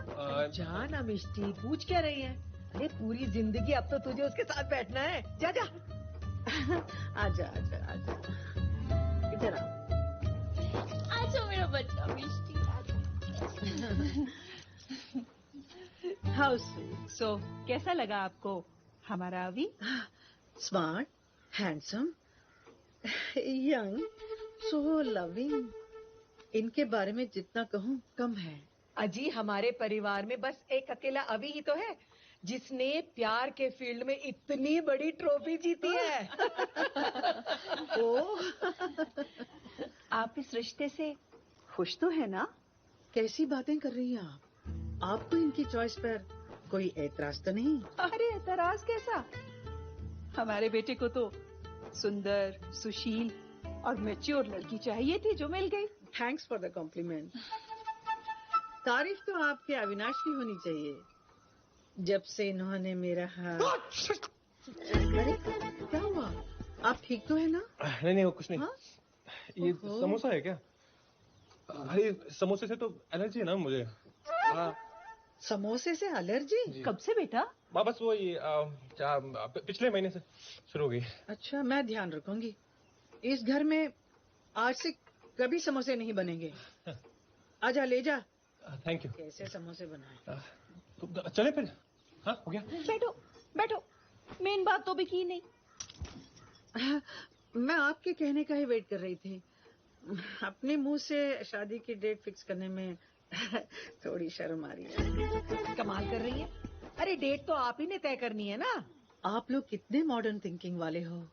जा ना मिष्टी, पूछ क्या रही है? अरे पूरी जिंदगी अब तो तुझे उसके साथ बैठना है। जा। आजा। इधर आजा मेरा बच्चा मिष्टी। How sweet. सो कैसा लगा आपको हमारा अभी? Smart, handsome, young, so loving. इनके बारे में जितना कहूँ कम है। अजी, हमारे परिवार में बस एक अकेला अभी ही तो है जिसने प्यार के फील्ड में इतनी बड़ी ट्रॉफी जीती है। आप इस रिश्ते से खुश तो है ना? कैसी बातें कर रही हैं आप? आपको इनकी चॉइस पर कोई एतराज तो नहीं? अरे एतराज कैसा? हमारे बेटे को तो सुंदर, सुशील और मैच्योर लड़की चाहिए थी जो मिल गई। Thanks for the compliment. तारीफ तो आपके अविनाश की होनी चाहिए, जब से इन्होंने मेरा हाथ। अरे क्या हुआ? आप ठीक तो है ना? नहीं, वो कुछ नहीं। हाँ? ये समोसा है क्या? अरे समोसे से तो एलर्जी है ना मुझे। समोसे से एलर्जी? कब से बेटा? माँ, बस वो ये पिछले महीने से शुरू हो गई। अच्छा, मैं ध्यान रखूंगी। इस घर में आज से कभी समोसे नहीं बनेंगे। आजा, ले जा। Thank you. कैसे समोसे बनाए? तो चले फिर? हाँ हो गया? बैठो बैठो, मेन बात तो भी की नहीं। मैं आपके कहने का ही वेट कर रही थी। अपने मुंह से शादी की डेट फिक्स करने में थोड़ी शर्म आ रही है। कमाल कर रही है। अरे डेट तो आप ही ने तय करनी है ना। आप लोग कितने मॉडर्न थिंकिंग वाले हो।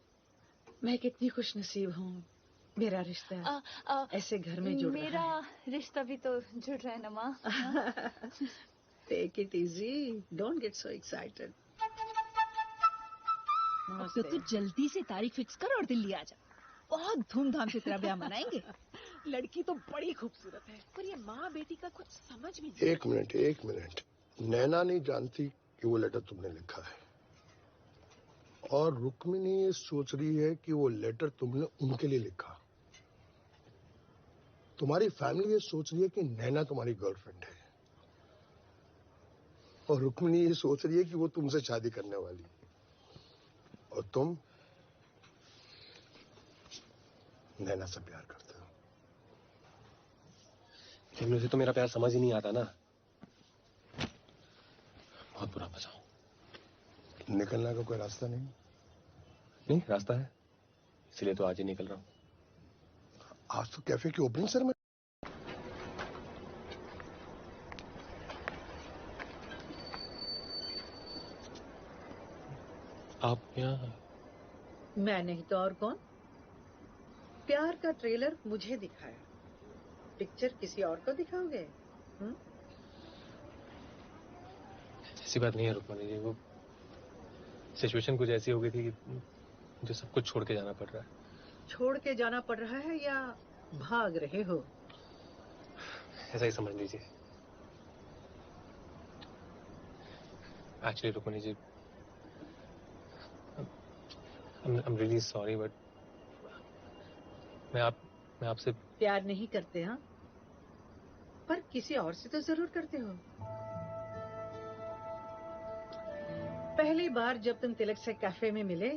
मैं कितनी खुशनसीब हूँ, मेरा रिश्ता ऐसे घर में जुड़ रहा मेरा है। रिश्ता भी तो जुड़ रहा है ना माँ। Take it easy, don't get so excited. तो तू जल्दी से तारीख फिक्स कर और दिल्ली आ जा। बहुत धूमधाम से तेरा ब्याह मनाएंगे। लड़की तो बड़ी खूबसूरत है, पर ये माँ बेटी का कुछ समझ में नहीं। एक मिनट, नैना नहीं जानती कि वो लेटर तुमने लिखा है, और रुक्मिणी ये सोच रही है कि वो लेटर तुमने उनके लिए लिखा। तुम्हारी फैमिली ये सोच रही है कि नैना तुम्हारी गर्लफ्रेंड है, और रुक्मिणी ये सोच रही है कि वो तुमसे शादी करने वाली है, और तुम नैना से प्यार करते हो। लेकिन मुझे तो मेरा प्यार समझ ही नहीं आता ना। बहुत बुरा फंसा हूं। निकलने का कोई रास्ता नहीं? नहीं, रास्ता है, इसलिए तो आज ही निकल रहा हूँ। आज तो कैफे की ओपनिंग सर में। आप यहाँ? मैं नहीं तो और कौन। प्यार का ट्रेलर मुझे दिखाया, पिक्चर किसी और को दिखाओगे? ऐसी बात नहीं है रुक्मणी जी, वो सिचुएशन कुछ ऐसी हो गई थी कि मुझे सब कुछ छोड़ के जाना पड़ रहा है। छोड़ के जाना पड़ रहा है या भाग रहे हो? ऐसा ही समझ लीजिए। Actually Rukmini ji, I'm really sorry, but मैं आपसे प्यार नहीं करते हाँ, पर किसी और से तो जरूर करते हो। पहली बार जब तुम तिलक से कैफे में मिले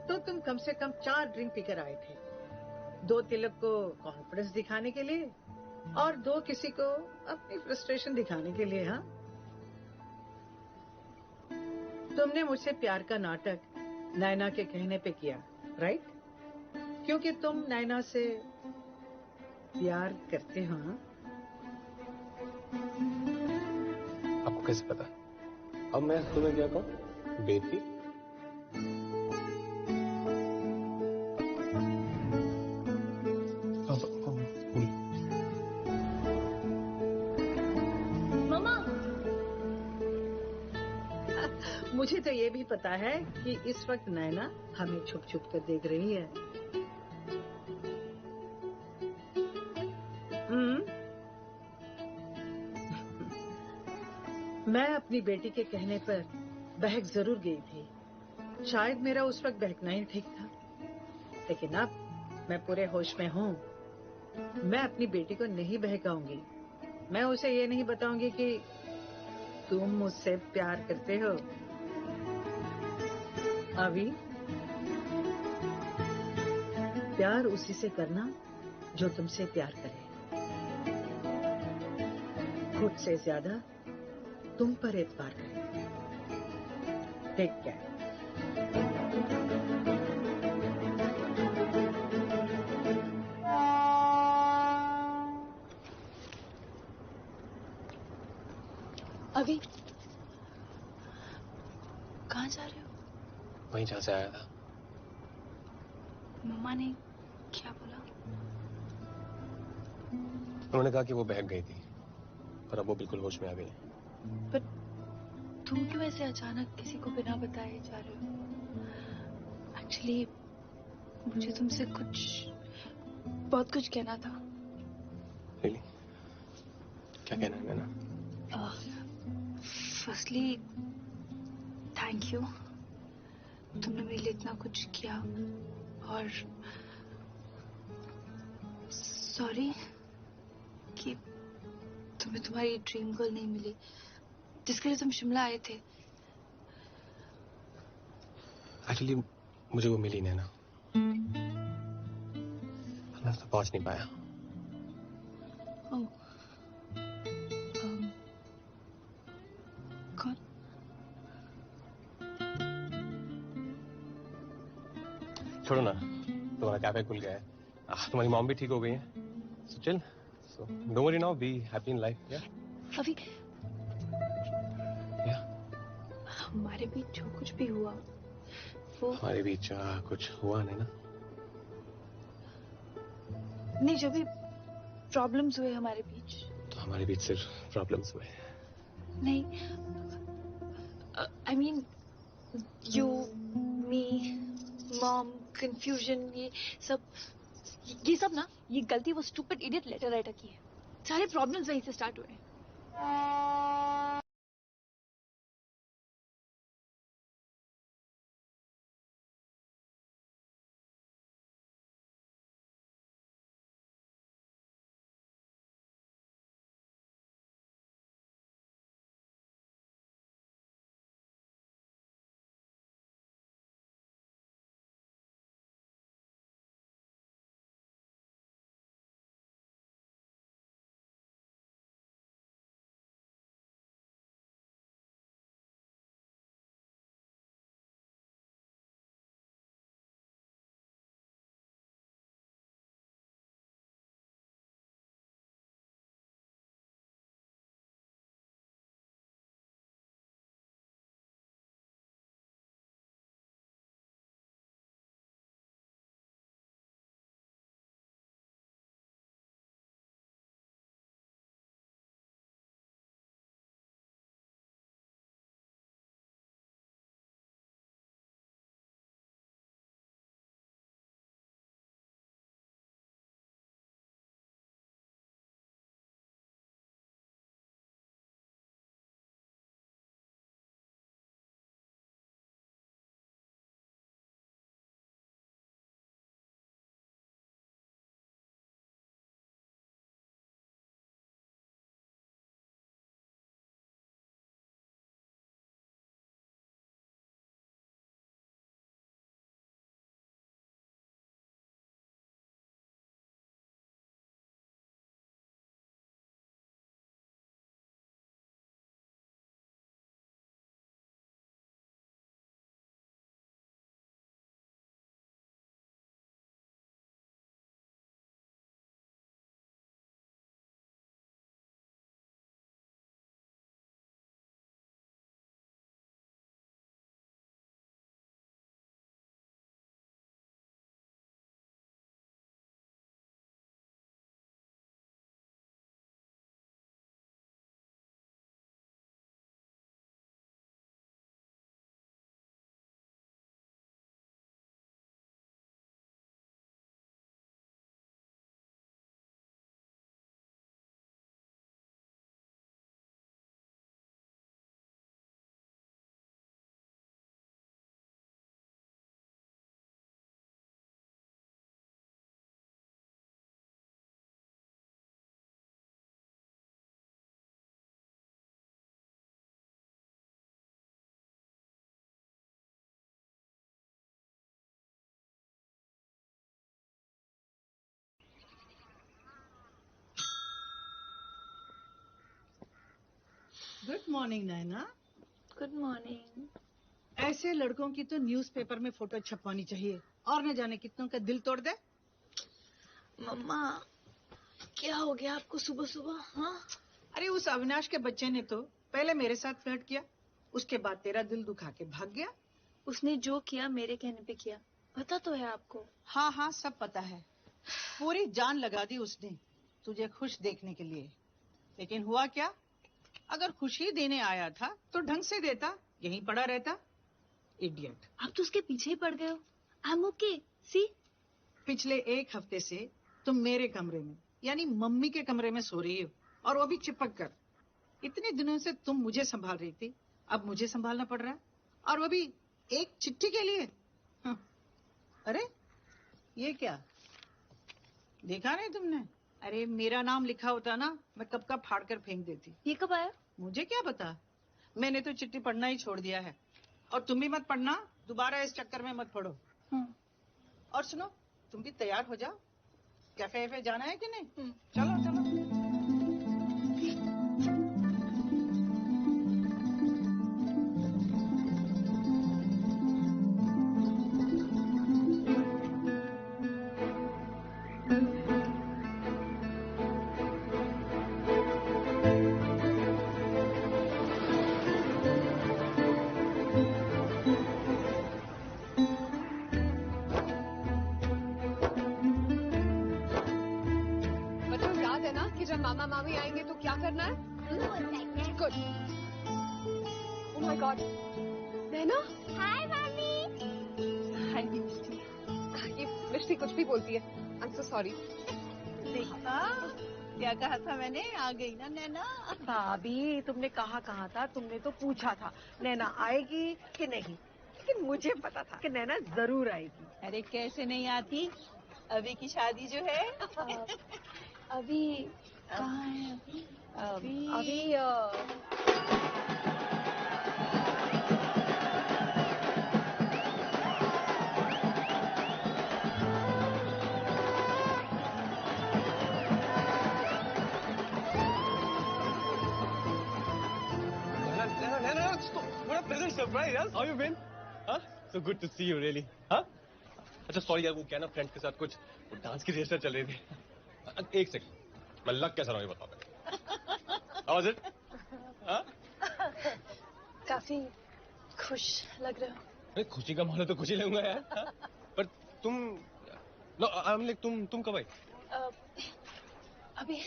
तो तुम कम से कम 4 ड्रिंक पीकर आए थे। 2 तिलक को कॉन्फिडेंस दिखाने के लिए और 2 किसी को अपनी फ्रस्ट्रेशन दिखाने के लिए। हाँ, तुमने मुझसे प्यार का नाटक नैना के कहने पे किया, राइट? क्योंकि तुम नैना से प्यार करते हो। हाँ? आपको कैसे पता? अब मैं तुम्हें क्या कहूँ? बेटी? मामा, मुझे तो ये भी पता है कि इस वक्त नैना हमें छुप छुप कर देख रही है। मैं अपनी बेटी के कहने पर बहक जरूर गई थी। शायद मेरा उस वक्त बहकना ही ठीक था, लेकिन अब मैं पूरे होश में हूँ। मैं अपनी बेटी को नहीं बहकाऊंगी। मैं उसे ये नहीं बताऊंगी कि तुम मुझसे प्यार करते हो। अभी प्यार उसी से करना जो तुमसे प्यार करे। खुद से ज्यादा तुम पर एतबार करे। Take care. अभी कहाँ जा रहे हो? वहीं जहाँ से आया था। मम्मा ने क्या बोला? उन्होंने कहा कि वो बहक गई थी और अब वो बिल्कुल होश में आ गई। पर तुम क्यों ऐसे अचानक किसी को बिना बताए जा रहे हो? एक्चुअली मुझे तुमसे बहुत कुछ कहना था। Really? क्या कहना है नैना? फर्स्टली थैंक यू, तुमने मेरे लिए इतना कुछ किया, और सॉरी कि तुम्हें तुम्हारी ड्रीम गर्ल नहीं मिली जिसके लिए तुम शिमला आए थे। एक्चुअली मुझे वो मिली नैना, मैं तो पहुंच नहीं पाया। कौन? छोड़ो ना, तुम्हारा कैफे खुल गया है, तुम्हारी मॉम भी ठीक हो गई है, so chill, so don't worry now, be happy in life. या अभी हमारे बीच जो कुछ भी हुआ वो हमारे बीच कुछ हुआ नहीं ना? नहीं, जो भी प्रॉब्लम्स हुए हमारे बीच, तो हमारे बीच सिर्फ प्रॉब्लम्स हुए। नहीं, I mean you, me, mom, confusion, ये सब ना, ये गलती वो स्टूपिड इडियट लेटर राइटर की है। सारे प्रॉब्लम्स वहीं से स्टार्ट हुए। Good morning Naina. Good morning. ऐसे लड़कों की तो न्यूज़पेपर में फोटो छपवानी चाहिए, और न जाने कितनों का दिल तोड़ दे। मम्मा, क्या हो गया आपको सुबह सुबह? हाँ, अरे उस अविनाश के बच्चे ने तो पहले मेरे साथ फ्लर्ट किया, उसके बाद तेरा दिल दुखा के भाग गया। उसने जो किया मेरे कहने पे किया, पता तो है आपको। हाँ हाँ, सब पता है। पूरी जान लगा दी उसने तुझे खुश देखने के लिए, लेकिन हुआ क्या? अगर खुशी देने आया था तो ढंग से देता, यहीं पड़ा रहता। इडियट। आप तो उसके पीछे ही पड़ गए हो। आई एम ओके, सी। पिछले एक हफ्ते से तुम मेरे कमरे में, यानी मम्मी के कमरे में सो रही हो, और वो भी चिपक कर। इतने दिनों से तुम मुझे संभाल रही थी, अब मुझे संभालना पड़ रहा है, और वो भी एक चिट्ठी के लिए। हाँ। अरे ये क्या, देखा नहीं तुमने? अरे मेरा नाम लिखा होता ना, मैं कब का फाड़ कर फेंक देती। ये कब आया? मुझे क्या पता, मैंने तो चिट्ठी पढ़ना ही छोड़ दिया है। और तुम भी मत पढ़ना, दोबारा इस चक्कर में मत पढ़ो। और सुनो, तुम भी तैयार हो जाओ, कैफे वैफे जाना है कि नहीं? चलो चलो। Good. Oh my God. नैना? हाय मामी। हाय मिष्टी। ये मिष्टी कुछ भी बोलती है। I'm so sorry. देखा क्या कहा था मैंने, आ गई ना नैना। भाभी तुमने कहा था, तुमने तो पूछा था नैना आएगी कि नहीं, लेकिन मुझे पता था कि नैना जरूर आएगी। अरे कैसे नहीं आती, अभी की शादी जो है। अभी कहाँ है अभी? What a pleasant surprise, यार. How you been? Huh? So good to see you, really. Huh? अच्छा सॉरी यार, वो क्या ना फ्रेंड्स के साथ कुछ डांस की रिहर्सल चल रही थी. एक सेकंड, मैं लग कैसा रहा हूँ ये बताओ. How was it? हाँ? काफी खुश लग रहे हो। अरे खुशी का माहौल है तो खुशी लगूंगा यार. हाँ? पर तुम नो आई एम लाइक तुम कब आई? अभी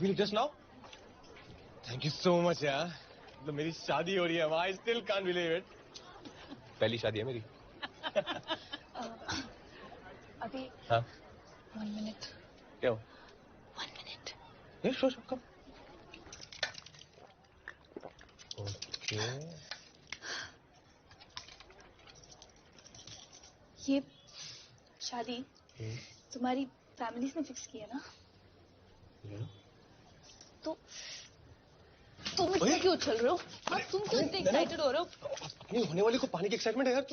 Really just now? Thank you so much यार. तो मेरी शादी हो रही है. I still can't believe it. पहली शादी है मेरी. अभी हाँ? 1 minute. क्या हो? 1 minute. ये शो कब? ओके. ये शादी तुम्हारी फैमिली ने फिक्स की है ना? तो तुम इतना क्यों उछल रहे हो? हाँ, तुम क्यों इतने एक्साइटेड हो रहे हो? अपनी होने वाली को पानी की एक्साइटमेंट है यार.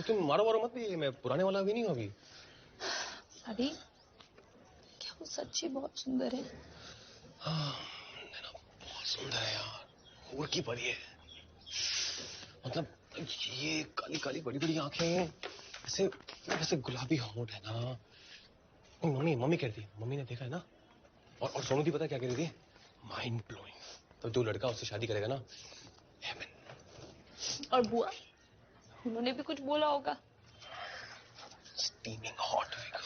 तुम मारो मत. ये मैं पुराने वाला अभी नहीं हूँ अभी. अभी क्या वो सच्ची बहुत सुंदर है? हाँ, बहुत सुंदर है यार. हूर की परी है. मतलब ये काली काली बड़ी बड़ी आंखें, ऐसे गुलाबी होंठ है ना. मम्मी कहती है, मम्मी ने देखा है ना. और सोनू दी पता क्या कह रही थी? Mind blowing. तो जो लड़का उससे शादी करेगा ना, हेवन. और बुआ, उन्होंने भी कुछ बोला होगा. स्टीमिंग हॉट फिगर,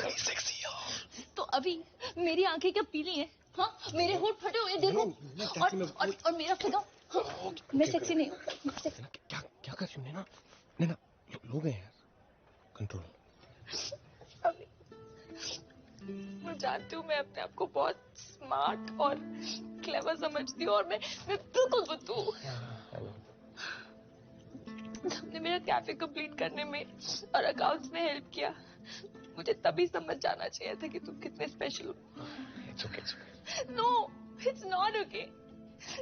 सेक्सी यार. तो अभी मेरी आंखें क्या पीली हैं? हाँ, मेरे होंठ फटे हुए देखो. और मेरा फिगर, मैं सेक्सी नहीं हूँ. क्या कर रही हो नैना? लोग हैं यार. कंट्रोल. मैं जानती हूँ मैं अपने आप को बहुत स्मार्ट और क्लेवर समझती हूँ, और मैं बिल्कुल बुद्धू हूँ. तुमने मेरा कैफे कंप्लीट करने में और अकाउंट्स में हेल्प किया. मुझे तभी समझ जाना चाहिए था कि तुम कितने स्पेशल हो. It's okay. No, it's not okay.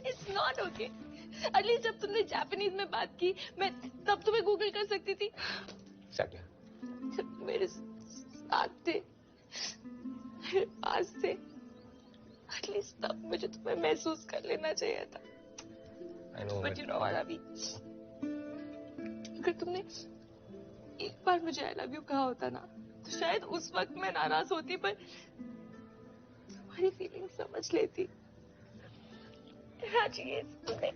It's not okay. At least जब तुमने जापानीज में बात की, मैं तब तुम्हें गूगल कर सकती थी. जब मेरे साथ थे, मेरे पास थे, एटलीस्ट तब मुझे तुम्हें महसूस कर लेना चाहिए था. बट यू नो व्हाट अभी, अगर तुमने एक बार मुझे आई लव यू कहा होता ना, तो शायद उस वक्त मैं नाराज होती, पर तुम्हारी फीलिंग समझ लेती. चाहिए तुमने.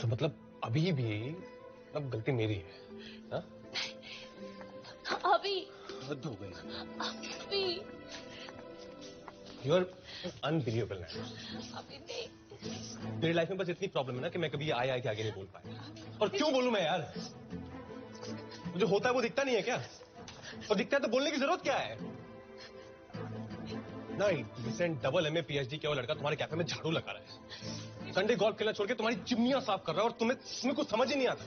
तो मतलब अभी भी अब गलती मेरी है? हाँ? अभी हद हो गई. अभी यू आर अनबिलीवेबल मैन. अभी नहीं. मेरी लाइफ में बस इतनी प्रॉब्लम है ना कि मैं कभी आए के आगे नहीं बोल पाया. और क्यों बोलूं मैं यार? जो होता है वो दिखता नहीं है क्या? और दिखता है तो बोलने की जरूरत क्या है? ना रिसेंट डबल MA PhD किया हुआ लड़का तुम्हारे कैफे में झाड़ू लगा रहा है. संडे गोल्फ खेलना छोड़ के तुम्हारी चिमनियां साफ कर रहा है, और तुम्हें कुछ समझ ही नहीं आता.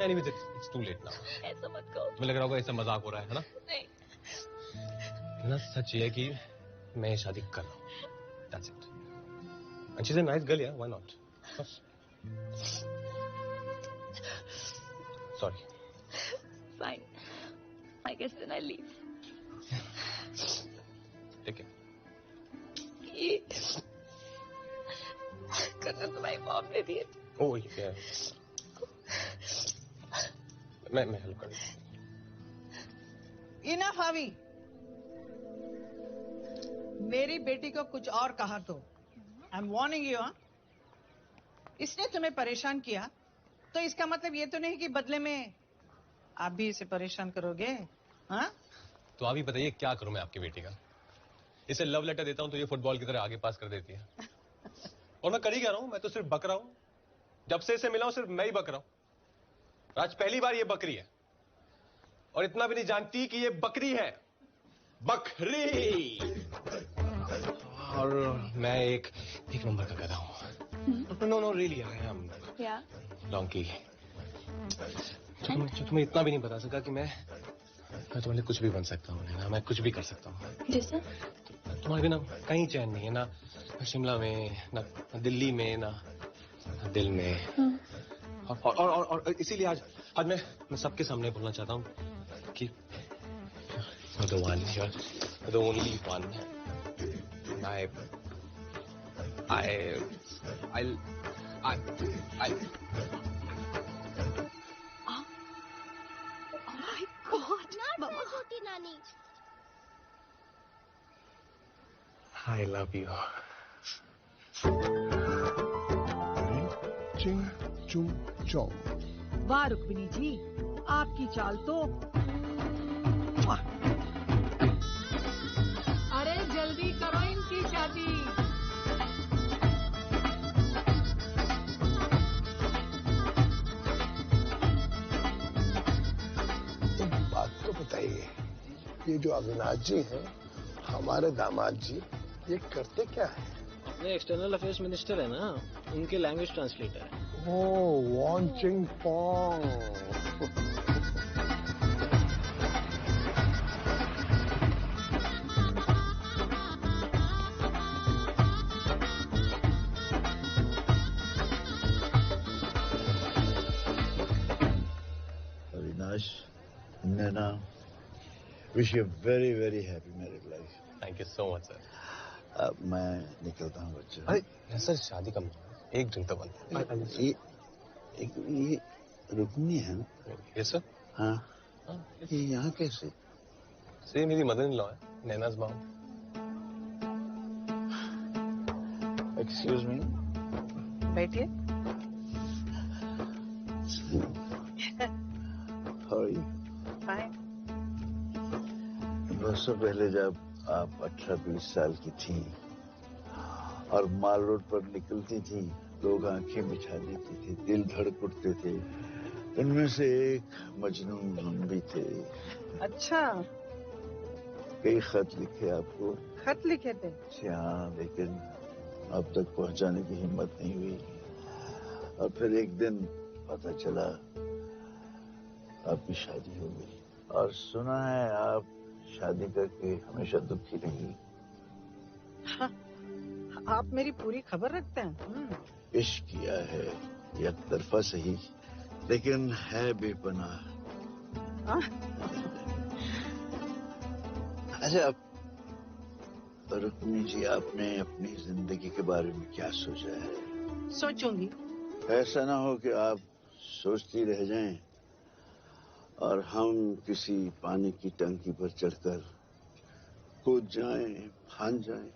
Anyways, it's too late now. ऐसा मत कहो. तुम्हें लग रहा होगा ऐसा मजाक हो रहा है ना? नहीं. ना सच ये है कि मैं शादी कर रहा हूँ. That's it. And she's a nice girl, yeah. Why not? Sorry. Fine. I guess then I leave. ठीक है. ये करना तुम्हारी मॉम ने दिए थे. Oh yeah. मैं हेल्प कर दूँ. इनफ हावी. मेरी बेटी को कुछ और कहा तो आई एम वार्निंग यू. इसने तुम्हें परेशान किया तो इसका मतलब ये तो नहीं कि बदले में आप भी इसे परेशान करोगे. हाँ, तो आप ही बताइए क्या करूं मैं आपकी बेटी का। इसे लव लेटर देता हूं तो ये फुटबॉल की तरह आगे पास कर देती है। और मैं कर ही क्या रहा हूं, मैं तो सिर्फ बक रहा हूं। जब से इसे मिला हूं सिर्फ मैं ही बक रहा हूं। आज पहली बार ये बकरी है और इतना भी नहीं जानती कि ये बकरी है। बकरी। और मैं एक नंबर का गधा हूं। No really I am donkey. तुम्हें इतना भी नहीं बता सका कि मैं तुम्हारे लिए कुछ भी बन सकता हूँ ना, मैं कुछ भी कर सकता हूँ। जैसे तुम्हारे बिना कहीं चैन नहीं है, ना शिमला में, ना दिल्ली में, ना दिल में। और इसीलिए आज मैं सबके सामने बोलना चाहता हूँ कि you're the one, you're the only one. नानी I love you. चिंग चुम चौं। वाह रुक्मिणी जी, आपकी चाल तो। अरे जल्दी करो इनकी शादी। एक बात तो बताइए, ये जो अविनाश जी हैं, हमारे दामाद जी, ये करते क्या है? अपने एक्सटर्नल अफेयर्स मिनिस्टर है ना, उनके लैंग्वेज ट्रांसलेटर है। Oh, Won Ching Pong. Avinash, Naina, wish you very very happy married life. Thank you so much sir. अब मैं निकलता हूँ बच्चे। अरे सर, शादी का एक ड्रिंक तो बंद। ये रुक्मिणी है ना? Yes sir. हाँ, ये यहाँ कैसे? सर मेरी मदर इन लॉ है, नैनाज मॉम। Excuse me. बैठिए। How are you? फाइन। बरसों पहले जब आप 18-20 साल की थी और माल रोड पर निकलती थी, लोग आंखें बिछा देते थे, दिल धड़क उठते थे। इनमें से एक मजनून हम भी थे। अच्छा, कई खत लिखे आपको। खत लिखे थे? हाँ, लेकिन अब तक पहुंचाने की हिम्मत नहीं हुई। और फिर एक दिन पता चला आपकी शादी हो गई। और सुना है आप शादी करके हमेशा दुखी रही। हाँ, आप मेरी पूरी खबर रखते हैं। इश्क किया है, एक तरफा सही, लेकिन है बेपनाह। अच्छा, रुक्मिणी जी, आपने अपनी जिंदगी के बारे में क्या सोचा है? सोचूंगी। ऐसा ना हो कि आप सोचती रह जाएं और हम किसी पानी की टंकी पर चढ़कर कूद जाएं, फान जाएं।